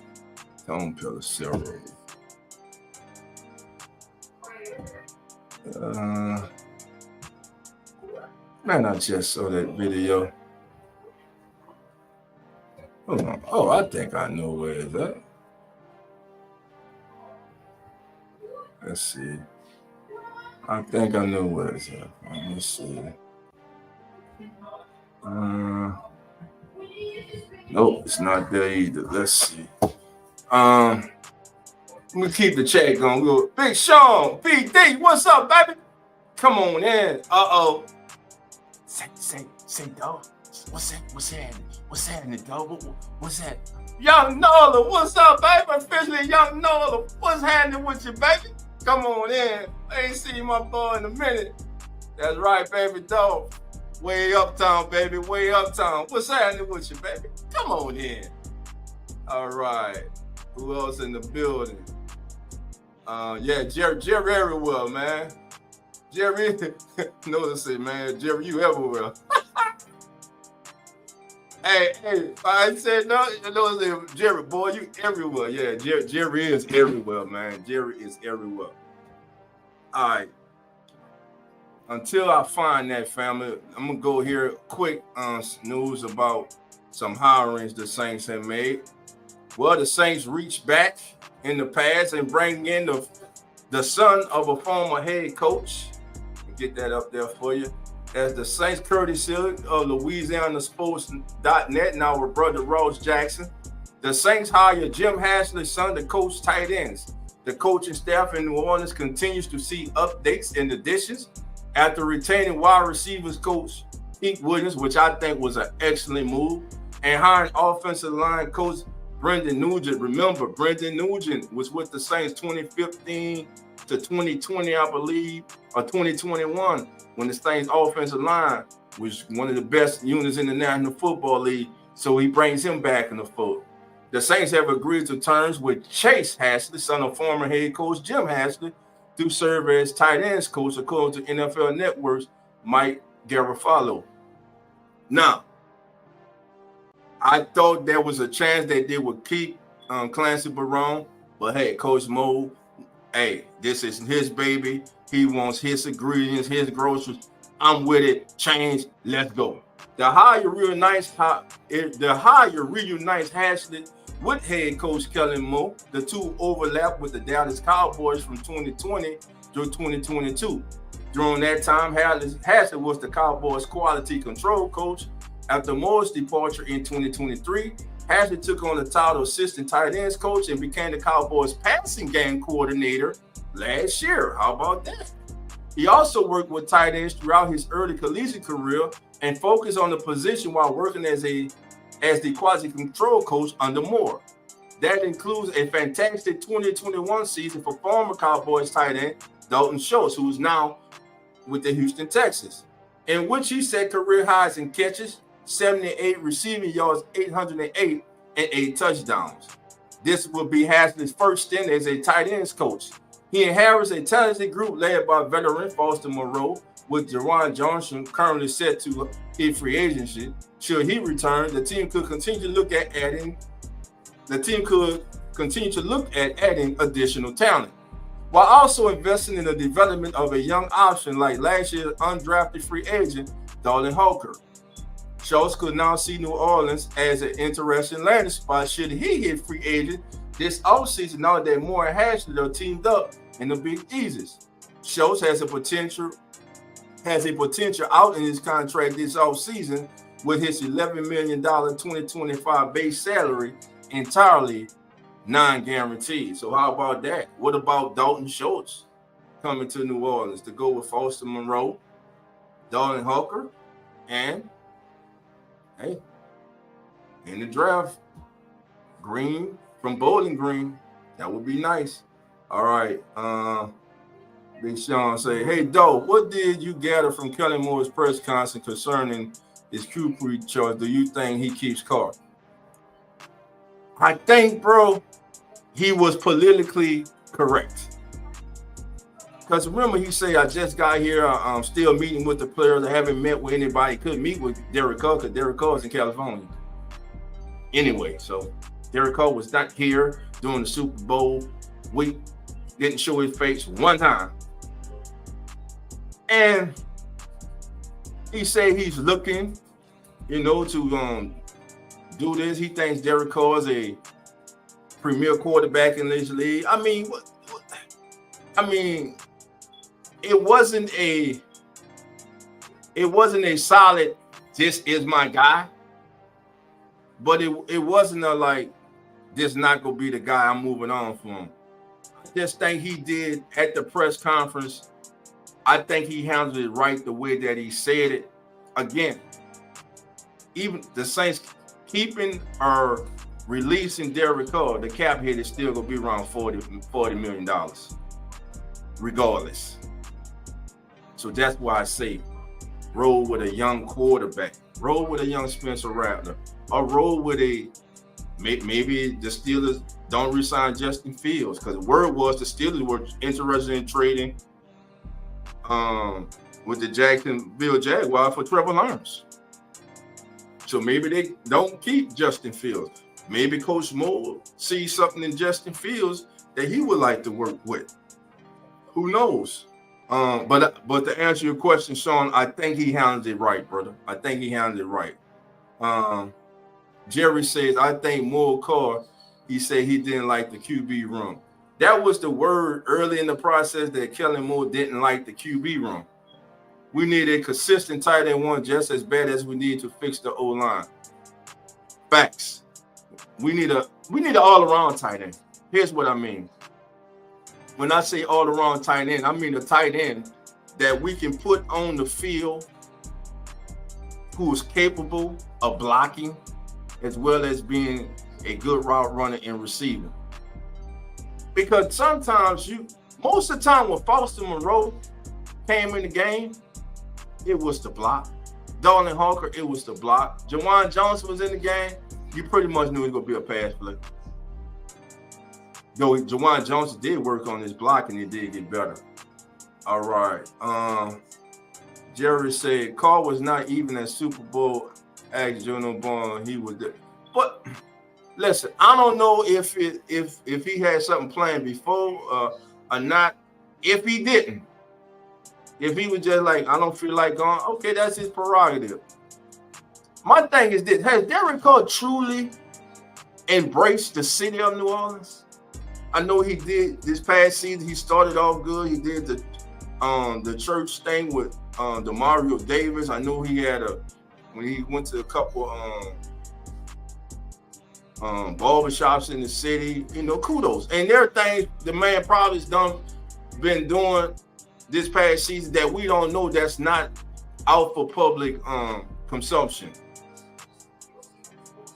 Tone Pellicero. Man, I just saw that video. Hold on. Oh, I think I know where it's at. Let's see. I think I know where it's at. Let me see. Nope, it's not there either. Let's see. Let me keep the chat going. We'll go. Big Sean, PD, what's up, baby? Come on in. Say, dog. What's happening, dog? What's that? Young Nola, what's up, baby? Officially Young Nola. What's happening with you, baby? Come on in. I ain't seen my boy in a minute. That's right, baby, dog. Way uptown, baby. Way uptown. What's happening with you, baby? Come on in. All right. Who else in the building? Yeah, Jerry everywhere, man. Jerry, notice it, man. Jerry, you everywhere. Hey, I said no, Jerry, boy, you everywhere. Yeah, Jerry is everywhere, man. Jerry is everywhere. All right. Until I find that, family, I'm gonna go here quick news about some hirings the Saints have made. Well, the Saints reached back in the past and bringing in the son of a former head coach. Get that up there for you. As the Saints Curtis Hill of LouisianaSports.net, now with brother Ross Jackson. The Saints hired Jim Hasley's son to coach tight ends. The coaching staff in New Orleans continues to see updates and additions after retaining wide receivers coach Pete Williams, which I think was an excellent move, and hiring offensive line coach Brendan Nugent. Remember, Brendan Nugent was with the Saints 2015 to 2020, I believe, or 2021, when the Saints offensive line was one of the best units in the National Football League. So he brings him back in the fold. The Saints have agreed to terms with Chase Hasley, son of former head coach Jim Hasley, to serve as tight ends coach, according to NFL Network's Mike Garafolo. Now, I thought there was a chance that they would keep Clancy Barone, but hey, Coach Mo, hey, this is his baby. He wants his ingredients, his groceries. I'm with it. Change. Let's go. The hire reunites Hasley with head coach Kellen Moore. The two overlap with the Dallas Cowboys from 2020 through 2022. During that time, Hasley was the Cowboys quality control coach. After Moore's departure in 2023, Hasley took on the title assistant tight ends coach and became the Cowboys passing game coordinator last year. How about that? He also worked with tight ends throughout his early collegiate career and focused on the position while working as the quality control coach under Moore. That includes a fantastic 2021 season for former Cowboys tight end Dalton Schultz, who's now with the Houston Texans, in which he set career highs in catches, 78 receiving yards, 808, and 8 touchdowns. This will be Hasley's first stint as a tight ends coach. He inherits a talented group led by veteran Foster Moreau, with Jawan Johnson currently set to hit free agency. Should he return, the team could continue to look at adding additional talent, while also investing in the development of a young option like last year's undrafted free agent Dalton Hooker. Schultz could now see New Orleans as an interesting landing spot should he hit free agent this offseason, now that Moore and Hasley are teamed up in the Big Eases. Schultz has a potential out in his contract this offseason with his $11 million 2025 base salary entirely non-guaranteed. So how about that? What about Dalton Schultz coming to New Orleans to go with Foster Moreau, Dalton Hooker, and hey, in the draft, Green from Bowling Green. That would be nice. All right. Big Sean say, hey, Doe, what did you gather from Kellen Moore's press conference concerning his QP choice? Do you think he keeps Carr? I think, bro, he was politically correct. Because remember, he said, I just got here. I'm still meeting with the players. I haven't met with anybody. Couldn't meet with Derek Carr because Derek Carr is in California. Anyway, so Derek Carr was not here during the Super Bowl week. Didn't show his face one time. And he said he's looking, to do this. He thinks Derek Carr is a premier quarterback in this league. I mean, it wasn't a solid, this is my guy, but it wasn't a like, this not gonna be the guy I'm moving on from. I just think he did at the press conference. I think he handled it right the way that he said it. Again, even the Saints keeping or releasing Derek Carr, the cap hit is still gonna be around $40 million, regardless. So that's why I say roll with a young quarterback, roll with a young Spencer Rattler, or roll with maybe the Steelers don't resign Justin Fields, because the word was the Steelers were interested in trading with the Jacksonville Jaguars for Trevor Lawrence. So maybe they don't keep Justin Fields. Maybe Coach Moore sees something in Justin Fields that he would like to work with. Who knows? But to answer your question, Sean, I think he handled it right, brother. I think he handled it right. Jerry says, I think Moore Carr he said he didn't like the QB room. That was the word early in the process that Kellen Moore didn't like the QB room. We need a consistent tight end one just as bad as we need to fix the O-line. Facts. We need an all-around tight end. Here's what I mean. When I say all-around tight end, I mean a tight end that we can put on the field who is capable of blocking as well as being a good route runner and receiver. Because sometimes most of the time when Foster Monroe came in the game, it was the block. Darlin Hawker, it was the block. Jawan Johnson was in the game, you pretty much knew he was going to be a pass play. Though Jawan Johnson did work on his block and it did get better. All right. Jerry said, Carr was not even at Super Bowl. Asked Jonah Bond, he was there. But listen, I don't know if he had something planned before or not. If he didn't, if he was just like, I don't feel like going, okay, that's his prerogative. My thing is this: has Derek Carr truly embraced the city of New Orleans? I know he did this past season. He started off good. He did the church thing with the Mario Davis. I know he had when he went to a couple barbershops in the city, kudos. And there are things the man probably has been doing this past season that we don't know, that's not out for public consumption,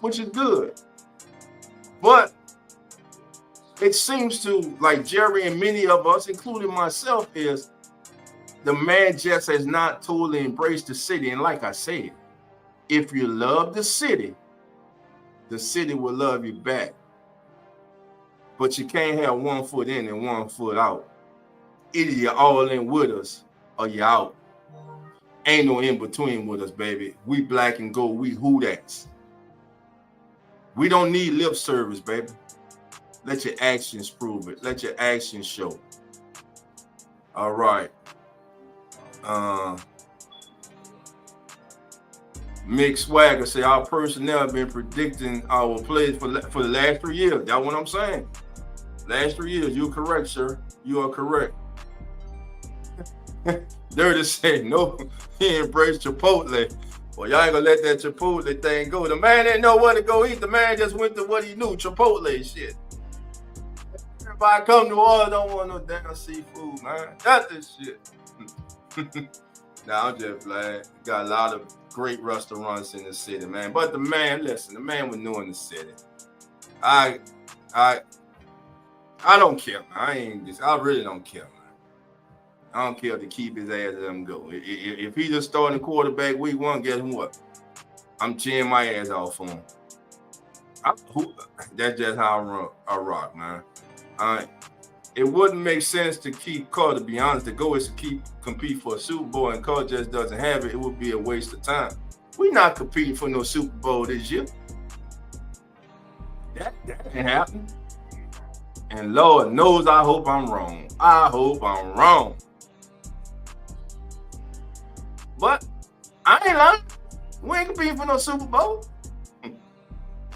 which is good. But it seems to, like Jerry and many of us, including myself, is the man just has not totally embraced the city. And like I said, if you love the city will love you back. But you can't have 1 foot in and 1 foot out. Either you're all in with us or you're out. Ain't no in between with us, baby. We black and gold. We who that's. We don't need lip service, baby. Let your actions prove it. Let your actions show. All right. Mick Swagger say our personnel have been predicting our plays for the last 3 years. That's what I'm saying. Last 3 years. You're correct, sir. You are correct. Dirty say no, he embraced Chipotle. Well, y'all ain't gonna let that Chipotle thing go. The man didn't know where to go eat. The man just went to what he knew, Chipotle shit. Everybody come to Orleans don't want no damn seafood, man. That's this shit. Nah, I'm just glad. Got a lot of great restaurants in the city, man. But the man, listen, the man was new in the city. I don't care, man. I really don't care, man. I don't care to keep his ass and let him go. If he just starting quarterback week 1, guess what? I'm cheering my ass off for him. That's just how I rock, man. It wouldn't make sense to keep Carr, to be honest. The goal is to compete for a Super Bowl, and Carr just doesn't have it. It would be a waste of time. We're not competing for no Super Bowl this year. That didn't happen. And Lord knows I hope I'm wrong. I hope I'm wrong. But I ain't lying. We ain't competing for no Super Bowl.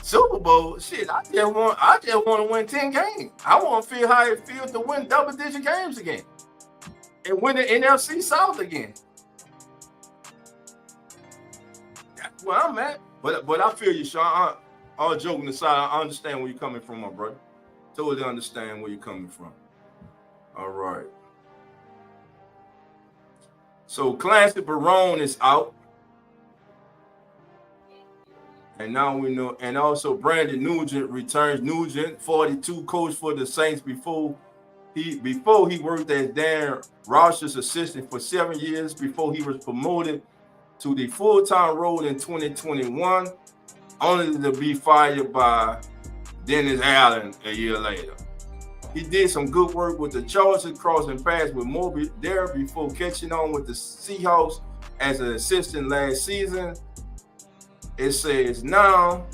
Super Bowl, shit, I just want to win 10 games. I want to feel how it feels to win double-digit games again. And win the NFC South again. That's where I'm at. But I feel you, Sean. All joking aside, I understand where you're coming from, my brother. Totally understand where you're coming from. All right. So Clancy Barone is out. And now we know, and also Brandon Nugent returns. Nugent, 42, coach for the Saints before he worked as Dan Roush's assistant for 7 years before he was promoted to the full-time role in 2021, only to be fired by Dennis Allen a year later. He did some good work with the Chargers, crossing paths with Moby there before catching on with the Seahawks as an assistant last season. It says now,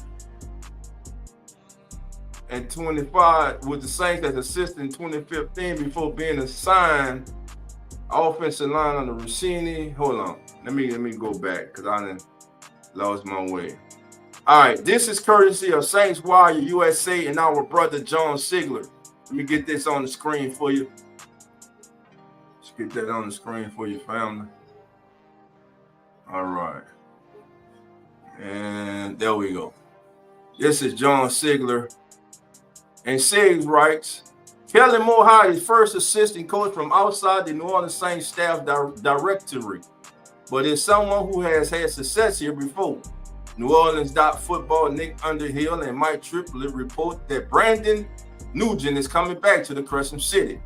and 25 with the Saints as assistant in 2015 before being assigned offensive line on the Rossini. Hold on, let me go back because I done lost my way. All right, this is courtesy of Saints Wire USA and our brother John Sigler. Let me get this on the screen for you. Let's get that on the screen for you, family. All right. And there we go. This is John Sigler. And Siggs writes, Kellen Moore hired his first assistant coach from outside the New Orleans Saints staff directory, but is someone who has had success here before. New Orleans football Nick Underhill and Mike Triplett report that Brandon Nugent is coming back to the Crescent City.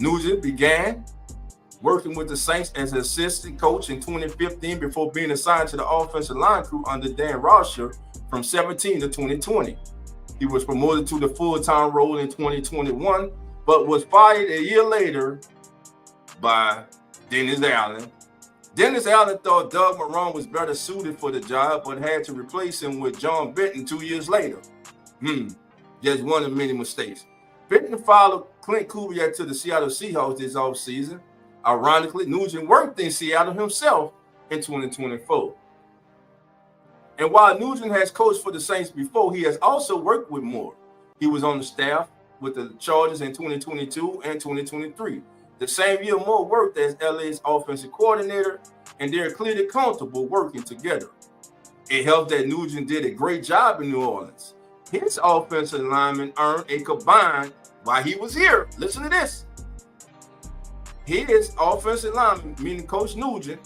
Nugent began working with the Saints as an assistant coach in 2015 before being assigned to the offensive line crew under Dan Rauscher from 2017 to 2020. He was promoted to the full-time role in 2021, but was fired a year later by Dennis Allen. Dennis Allen thought Doug Marrone was better suited for the job, but had to replace him with John Benton 2 years later. Just one of many mistakes. Benton followed Clint Kubiak to the Seattle Seahawks this offseason. Ironically, Nugent worked in Seattle himself in 2024. And while Nugent has coached for the Saints before, he has also worked with Moore. He was on the staff with the Chargers in 2022 and 2023. The same year, Moore worked as LA's offensive coordinator, and they're clearly comfortable working together. It helped that Nugent did a great job in New Orleans. His offensive linemen earned a combined, while he was here, listen to this. His offensive lineman, meaning Coach Nugent,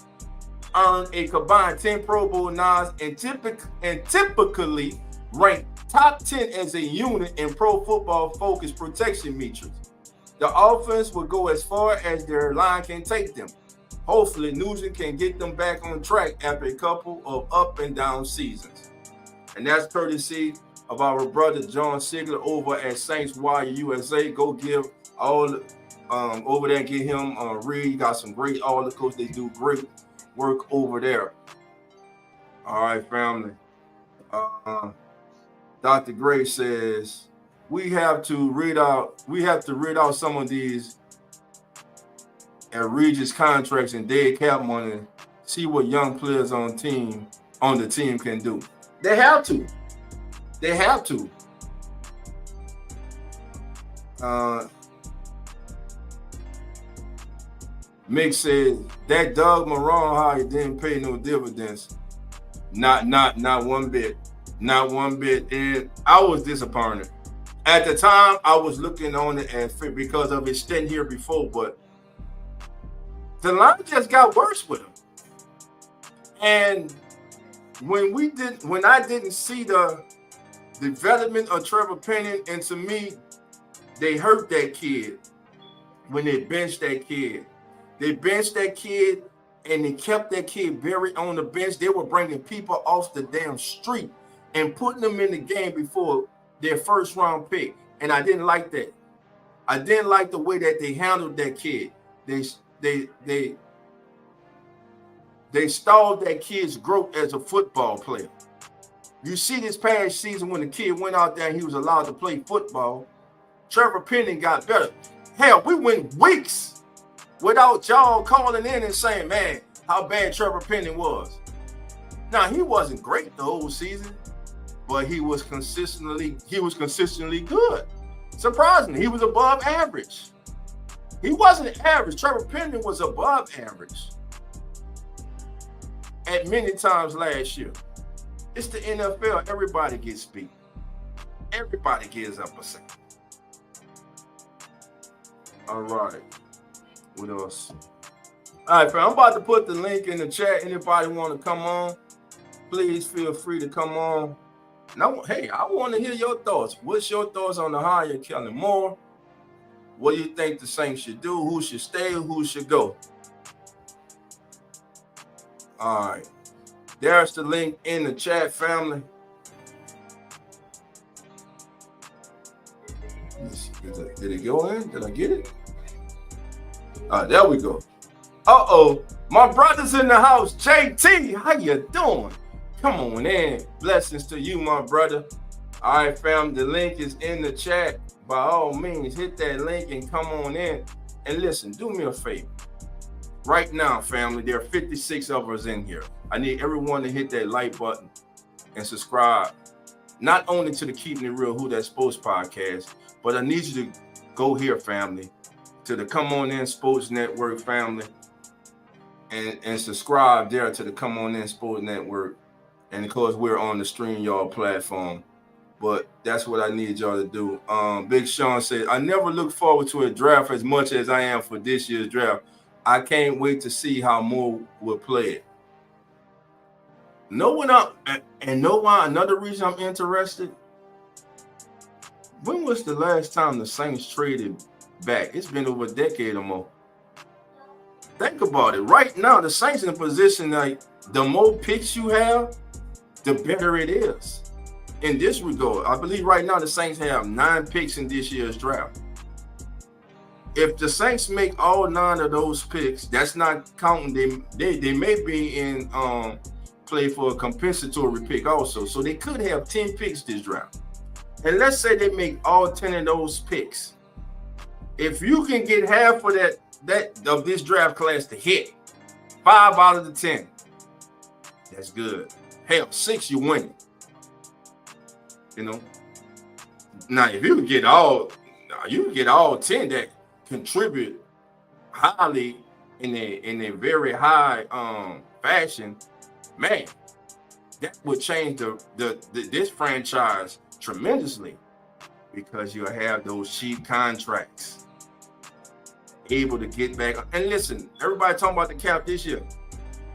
earned a combined 10 Pro Bowl nods and typically ranked top 10 as a unit in Pro Football Focus protection metrics. The offense will go as far as their line can take them. Hopefully, Nugent can get them back on track after a couple of up and down seasons. And that's courtesy of our brother John Sigler over at Saints Wire USA. Go give all over there and get him read. He got some great articles. They do great work over there. All right, family. Dr. Gray says we have to read out some of these egregious contracts and dead cap money, see what young players on the team can do. They have to. They have to. Mick says that Doug Marrone hire didn't pay no dividends. Not one bit. Not one bit. And I was disappointed. At the time, I was looking on it as because of his stint here before, but the line just got worse with him. And when I didn't see the development of Trevor Penning, and to me, they hurt that kid when they benched that kid. They benched that kid and they kept that kid buried on the bench. They were bringing people off the damn street and putting them in the game before their first round pick. And I didn't like that. I didn't like the way that they handled that kid. They stalled that kid's growth as a football player. You see this past season when the kid went out there and he was allowed to play football, Trevor Penning got better. Hell, we went weeks without y'all calling in and saying, man, how bad Trevor Penning was. Now, he wasn't great the whole season, but he was consistently good. Surprisingly, he was above average. He wasn't average. Trevor Penning was above average at many times last year. It's the NFL. Everybody gets beat. Everybody gives up a second. All right. What else? All right, fam. I'm about to put the link in the chat. Anybody want to come on? Please feel free to come on. Now, hey, I want to hear your thoughts. What's your thoughts on the hire of Kellen Moore? What do you think the Saints should do? Who should stay? Who should go? All right. There's the link in the chat, family. Did it go in? Did I get it? There we go. Uh-oh. My brother's in the house. JT, how you doing? Come on in. Blessings to you, my brother. All right, fam. The link is in the chat. By all means, hit that link and come on in. And listen, do me a favor. Right now, family, there are 56 of us in here. I need everyone to hit that like button. and subscribe not only to the Keeping It Real Who That Sports podcast, but I need you to go here, family, to the Come On In Sports Network family, and subscribe there to the Come On In Sports Network. And of course, we're on the StreamYard platform. But that's what I need y'all to do. Big Sean said, I never look forward to a draft as much as I am for this year's draft. I can't wait to see how more will play it. Know why another reason I'm interested? When was the last time the Saints traded back? It's been over a decade or more. Think about it. Right now, the Saints in a position like the more picks you have, the better it is. In this regard, I believe right now the Saints have 9 picks in this year's draft. If the Saints make all 9 of those picks, that's not counting they may be in play for a compensatory pick also. So they could have 10 picks this draft. And let's say they make all 10 of those picks. If you can get half of that of this draft class to hit, 5 out of the 10, that's good. Hell, 6, you win. You know. Now, if you get all 10 that contribute highly in a very high fashion, man, that would change this franchise tremendously, because you'll have those cheap contracts able to get back. And listen, everybody talking about the cap this year.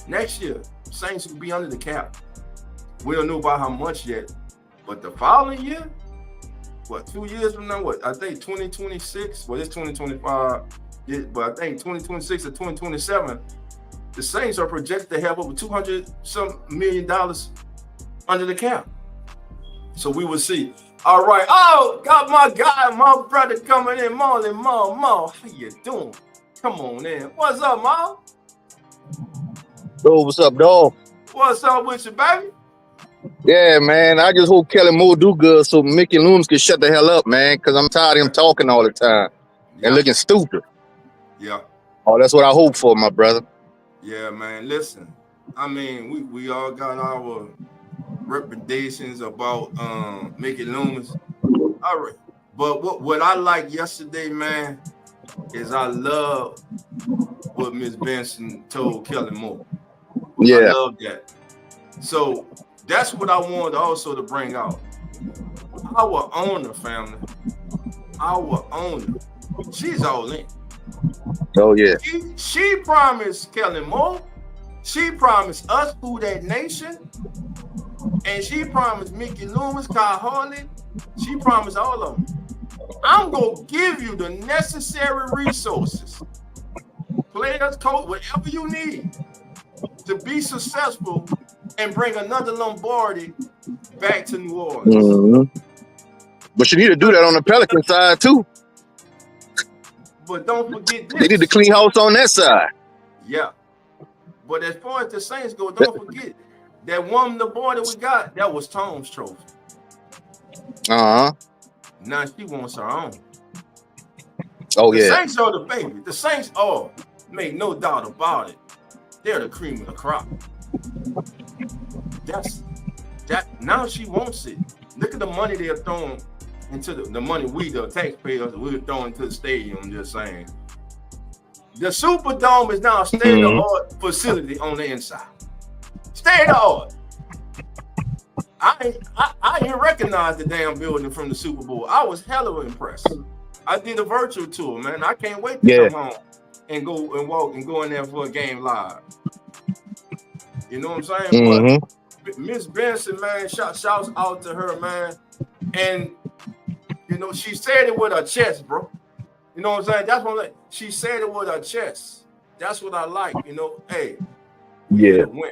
Next year, Saints will be under the cap. We don't know about how much yet, but the following year, 2 years from now, I think 2026, it's 2025, but I think 2026 or 2027, the Saints are projected to have over $200 million under the cap. So we will see. All right. Oh, got my guy, my brother coming in. Marlon, Ma, how you doing? Come on in. What's up, Ma? Yo, what's up, dog? What's up with you, baby? Yeah, man. I just hope Kellen Moore do good so Mickey Loomis can shut the hell up, man, because I'm tired of him talking all the time and looking stupid. Yeah. Oh, that's what I hope for, my brother. Yeah, man. Listen, I mean, we all got our recommendations about Mickey Loomis. All right. But what I liked yesterday, man, is I love what Miss Benson told Kellen Moore. Yeah. I love that. So that's what I wanted also to bring out. Our owner, family, our owner, she's all in. Oh, yeah. She promised Kellen Moore, she promised us, Who That Nation, and she promised Mickey Loomis, Kyle Harley, she promised all of them. I'm going to give you the necessary resources, players, coach, whatever you need to be successful and bring another Lombardi back to New Orleans. Mm-hmm. But you need to do that on the Pelican side, too. But don't forget this. They need to clean house on that side. Yeah. But as far as the Saints go, don't forget that one Lombardi we got, that was Tom's trophy. Uh-huh. Now she wants her own. Oh, the yeah. The Saints are the baby. The Saints are, make no doubt about it, they're the cream of the crop. Now she wants it. Look at the money they're throwing into the money the taxpayers, we're throwing into the stadium. I'm just saying. The Superdome is now a state-of-the-art facility on the inside. State-of-the-art. I didn't recognize the damn building from the Super Bowl. I was hella impressed. I did a virtual tour, man. I can't wait to come home and go and walk and go in there for a game live. You know what I'm saying? Mm-hmm. But Miss Benson, man, shouts out to her, man. And you know, she said it with her chest, bro. You know what I'm saying? That's what she said it with her chest. That's what I like. You know, hey, yeah, win.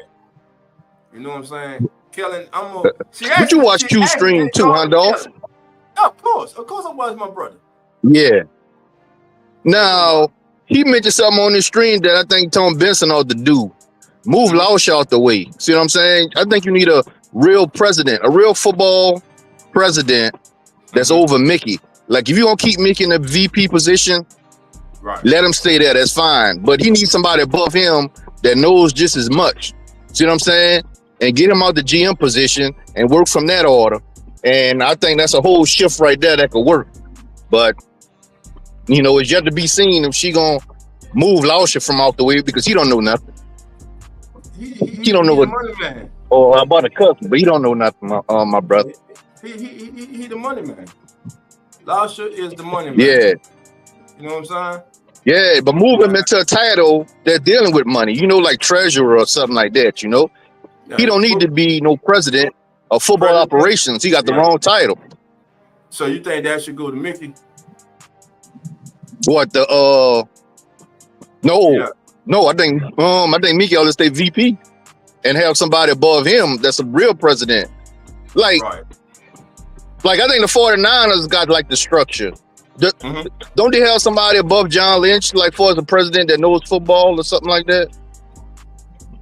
You know what I'm saying? Kellen, but you watch Q Stream too, huh, dog? Yeah, of course I was, my brother. Yeah. Now he mentioned something on the stream that I think Tom Benson ought to do. Move Lausch out the way. See what I'm saying? I think you need a real president, a real football president that's over Mickey. Like if you're gonna keep Mickey in the VP position, right, let him stay there. That's fine. But he needs somebody above him that knows just as much. See what I'm saying? and get him out the GM position and work from that order. And I think that's a whole shift right there that could work. But it's yet to be seen if she gonna move Lauscher from out the way, because he don't know nothing. He don't know the what. money man. Oh, I'm about to cuss, but he don't know nothing, my brother. He the money man. Lauscher is the money man. Yeah. You know what I'm saying? Yeah, but move him into a title that's dealing with money, like treasurer or something like that, Yeah, He don't need to be no president of football operations. He got the wrong title. So you think that should go to Mickey? What no, I think Mickey ought to stay VP and have somebody above him that's a real president. Like I think the 49ers got like the structure. Don't they have somebody above John Lynch, like for as a president that knows football or something like that?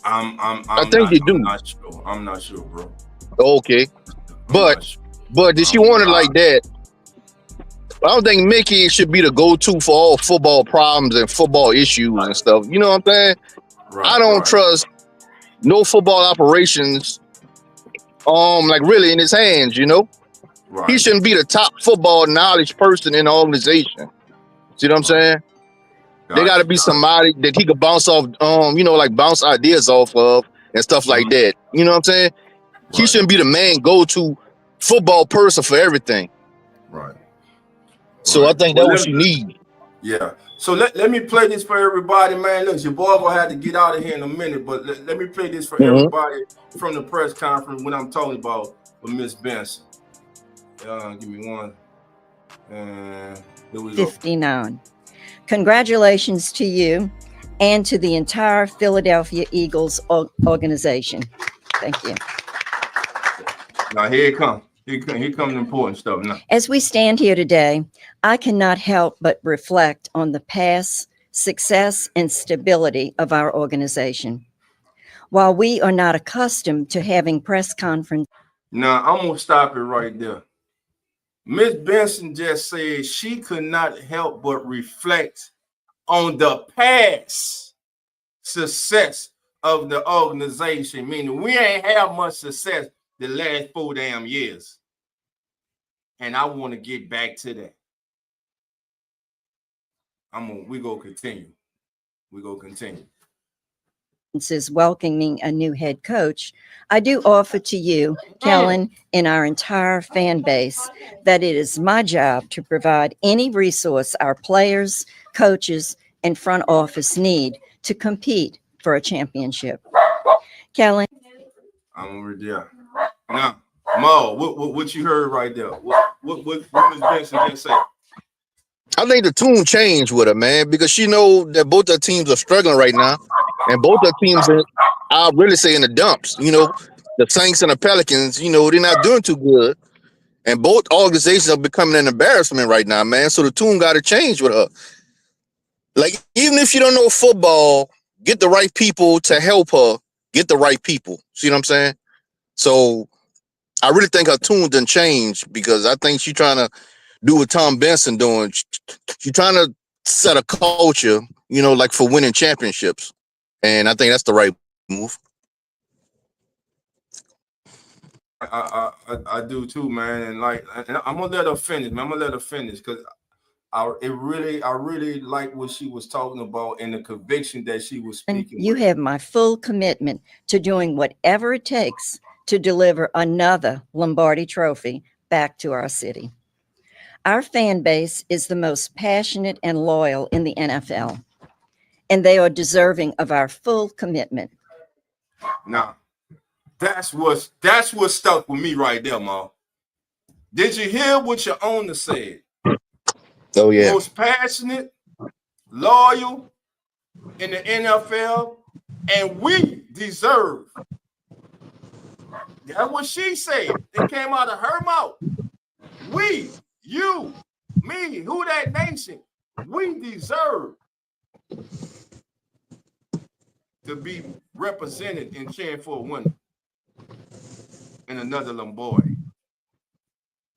I think they do. I'm not sure, bro. Okay, but did she want it like that? I don't think Mickey should be the go-to for all football problems and football issues and stuff. You know what I'm saying? I don't trust no football operations, like really in his hands. He shouldn't be the top football knowledge person in the organization. See what I'm saying? They got to be somebody that he could bounce off, like bounce ideas off of and stuff like that. You know what I'm saying? He shouldn't be the main go-to football person for everything. Right. So I think that's what you need. Yeah. So let me play this for everybody, man. Look, your boy gonna have to get out of here in a minute, but let me play this for everybody from the press conference when I'm talking about with Miss Benson. Give me one. Here we go. 59. Congratulations to you and to the entire Philadelphia Eagles organization. Thank you. Now here it comes. Here comes the important stuff now. As we stand here today, I cannot help but reflect on the past success and stability of our organization. While we are not accustomed to having press conferences. Now, I'm going to stop it right there. Ms. Benson just said she could not help but reflect on the past success of the organization, meaning we ain't have much success the last 4 damn years. And I want to get back to that. We're going to continue. We're going to continue. Is welcoming a new head coach, I do offer to you, Kellen, and our entire fan base, that it is my job to provide any resource our players, coaches, and front office need to compete for a championship. Kellen? I'm over there. Now, Mo, what you heard right there? What Ms. Benson just say? I think the tune changed with her, man, because she know that both their teams are struggling right now, and both their teams are, I'll really say, in the dumps. The Saints and the Pelicans, they're not doing too good, and both organizations are becoming an embarrassment right now, man. So the tune got to change with her. Like, even if you don't know football, get the right people to help her get the right people. See what I'm saying? So I really think her tune done changed, because I think she's trying to do what Tom Benson doing. She's trying to set a culture, like for winning championships. And I think that's the right move. I do too, man. And I'm gonna let her finish, man. I'm gonna let her finish, because I really like what she was talking about and the conviction that she was speaking. You have my full commitment to doing whatever it takes to deliver another Lombardi Trophy back to our city. Our fan base is the most passionate and loyal in the NFL, and they are deserving of our full commitment. Now, that's what stuck with me right there, Ma. Did you hear what your owner said? Oh, yeah. Most passionate, loyal in the NFL, and we deserve. That's what she said. It came out of her mouth. We, you, me, who that nation, we deserve to be represented and cheering for a winner in another Lombardi.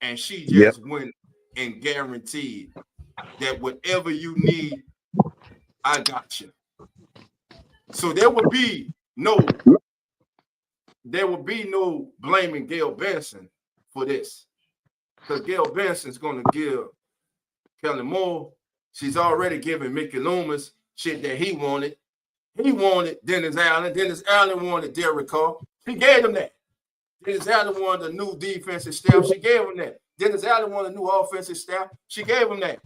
And she just went and guaranteed that whatever you need, I got you. So there will be no there will be no blaming Gail Benson for this. Because Gail Benson's going to give Kellen Moore. She's already given Mickey Loomis shit that he wanted. He wanted Dennis Allen. Dennis Allen wanted Derek Carr. She gave him that. Dennis Allen wanted a new defensive staff. She gave him that. Dennis Allen wanted a new offensive staff. She gave him that.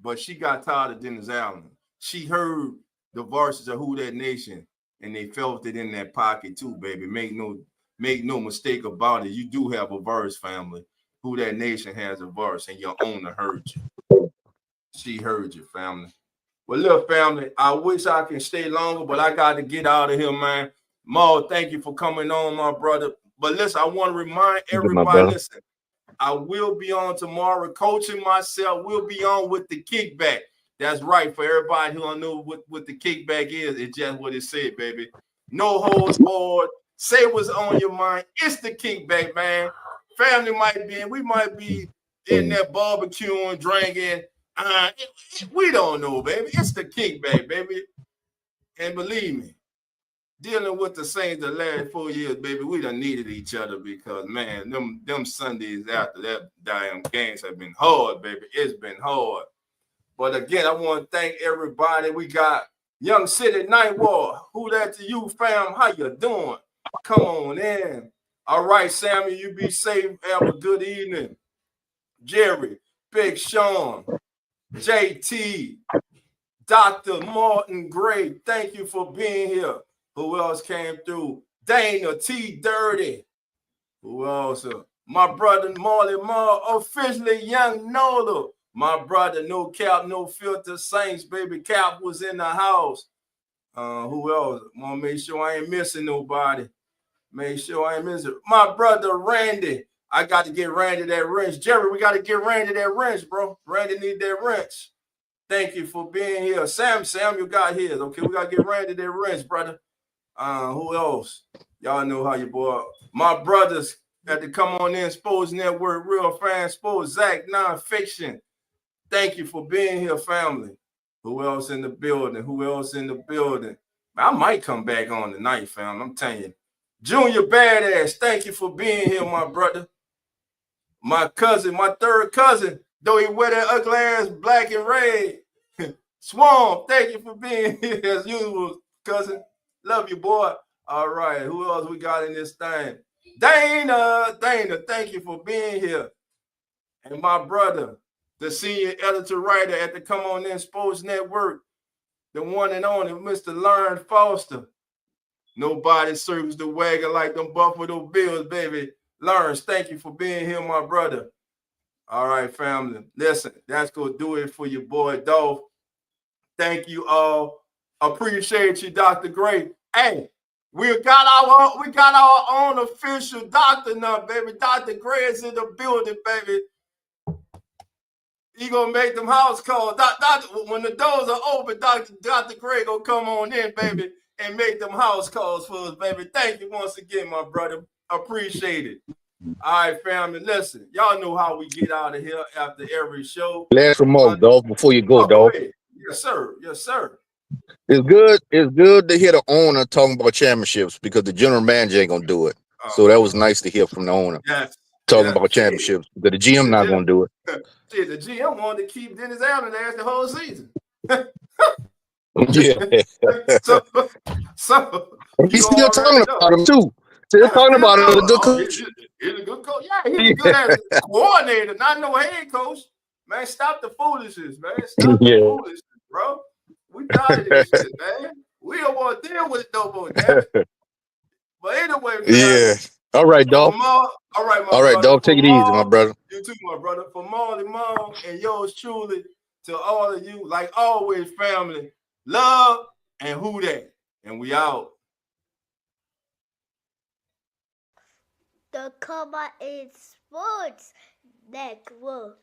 But she got tired of Dennis Allen. She heard the verses of Who That Nation, and they felt it in that pocket too, baby. Make no mistake about it. You do have a verse, family. Who That Nation has a verse, and your owner heard you. She heard you, family. Well, look, family, I wish I can stay longer, but I got to get out of here, man. Maul, thank you for coming on, my brother. But listen, I want to remind everybody, listen, I will be on tomorrow coaching myself. We'll be on with the kickback. That's right. For everybody who don't know what the kickback is, it's just what it said, baby. No holds barred. Say what's on your mind. It's the kickback, man. Family might be in. We might be in there barbecuing, drinking. We don't know, baby. It's the kickback, baby. And believe me, dealing with the Saints the last 4 years, baby, we done needed each other because, man, them Sundays after that damn games have been hard, baby. It's been hard. But again, I want to thank everybody. We got Young City Night War. Who that to you, fam? How you doing? Come on in. All right, Sammy, you be safe. Have a good evening. Jerry, Big Sean, JT, Dr. Martin Gray, thank you for being here. Who else came through? Dana T. Dirty. Who else? My brother Marley Mar, officially Young Nola. My brother, no cap, no filter, Saints, baby. Cap was in the house. Who else? Want to make sure I ain't missing nobody. Make sure I ain't missing. My brother Randy. I got to get Randy that wrench. Jerry, we got to get Randy that wrench, bro. Randy need that wrench. Thank you for being here. Sam, you got his. Okay, we got to get Randy that wrench, brother. Who else? Y'all know how you boy. My brothers had to come on in. Sports Network, Real Fan Sports, Zach Nonfiction. Thank you for being here, family. Who else in the building? Who else in the building? I might come back on tonight, fam. I'm telling you. Junior Badass, thank you for being here, my brother. My cousin, my third cousin, though he wear that ugly ass black and red. Swamp, thank you for being here as usual, cousin. Love you, boy. All right, who else we got in this thing? Dana, thank you for being here. And my brother, the senior editor writer at the Come On In Sports Network, the one and only Mr. Lauren Foster. Nobody serves the wagon like them Buffalo Bills, baby. Lawrence, thank you for being here, my brother. All right, family. Listen, that's going to do it for your boy, Dolph. Thank you all. Appreciate you, Dr. Gray. Hey, we got our own official doctor now, baby. Dr. Gray is in the building, baby. He going to make them house calls. When the doors are open, Dr. Gray going to come on in, baby, and make them house calls for us, baby. Thank you once again, my brother. Appreciate it. All right, family. Listen, y'all know how we get out of here after every show. Last remark, Dolph, before you go, Dolph. Yes, sir. Yes, sir. It's good to hear the owner talking about championships because the general manager ain't gonna do it. So that was nice to hear from the owner. Yes. Talking about championships. Because the GM not gonna do it. See, the GM wanted to keep Dennis Allen as the whole season. Yeah. so he's still talking about him too. Still talking about him. He's a good coach. He's a good coach. Yeah, he's a good as a coordinator, not no head coach. Man, stop the foolishness, man. Stop the foolishness, bro. We tired of this shit, man. We don't want to deal with it no more, damn it. But anyway, man. Yeah. All right, Dolph. All right, Dolph. Take it easy, my brother. You too, my brother. For Marley Mom and yours truly, to all of you, like always, family, love and who that. And we out. The Come On In Sports Network.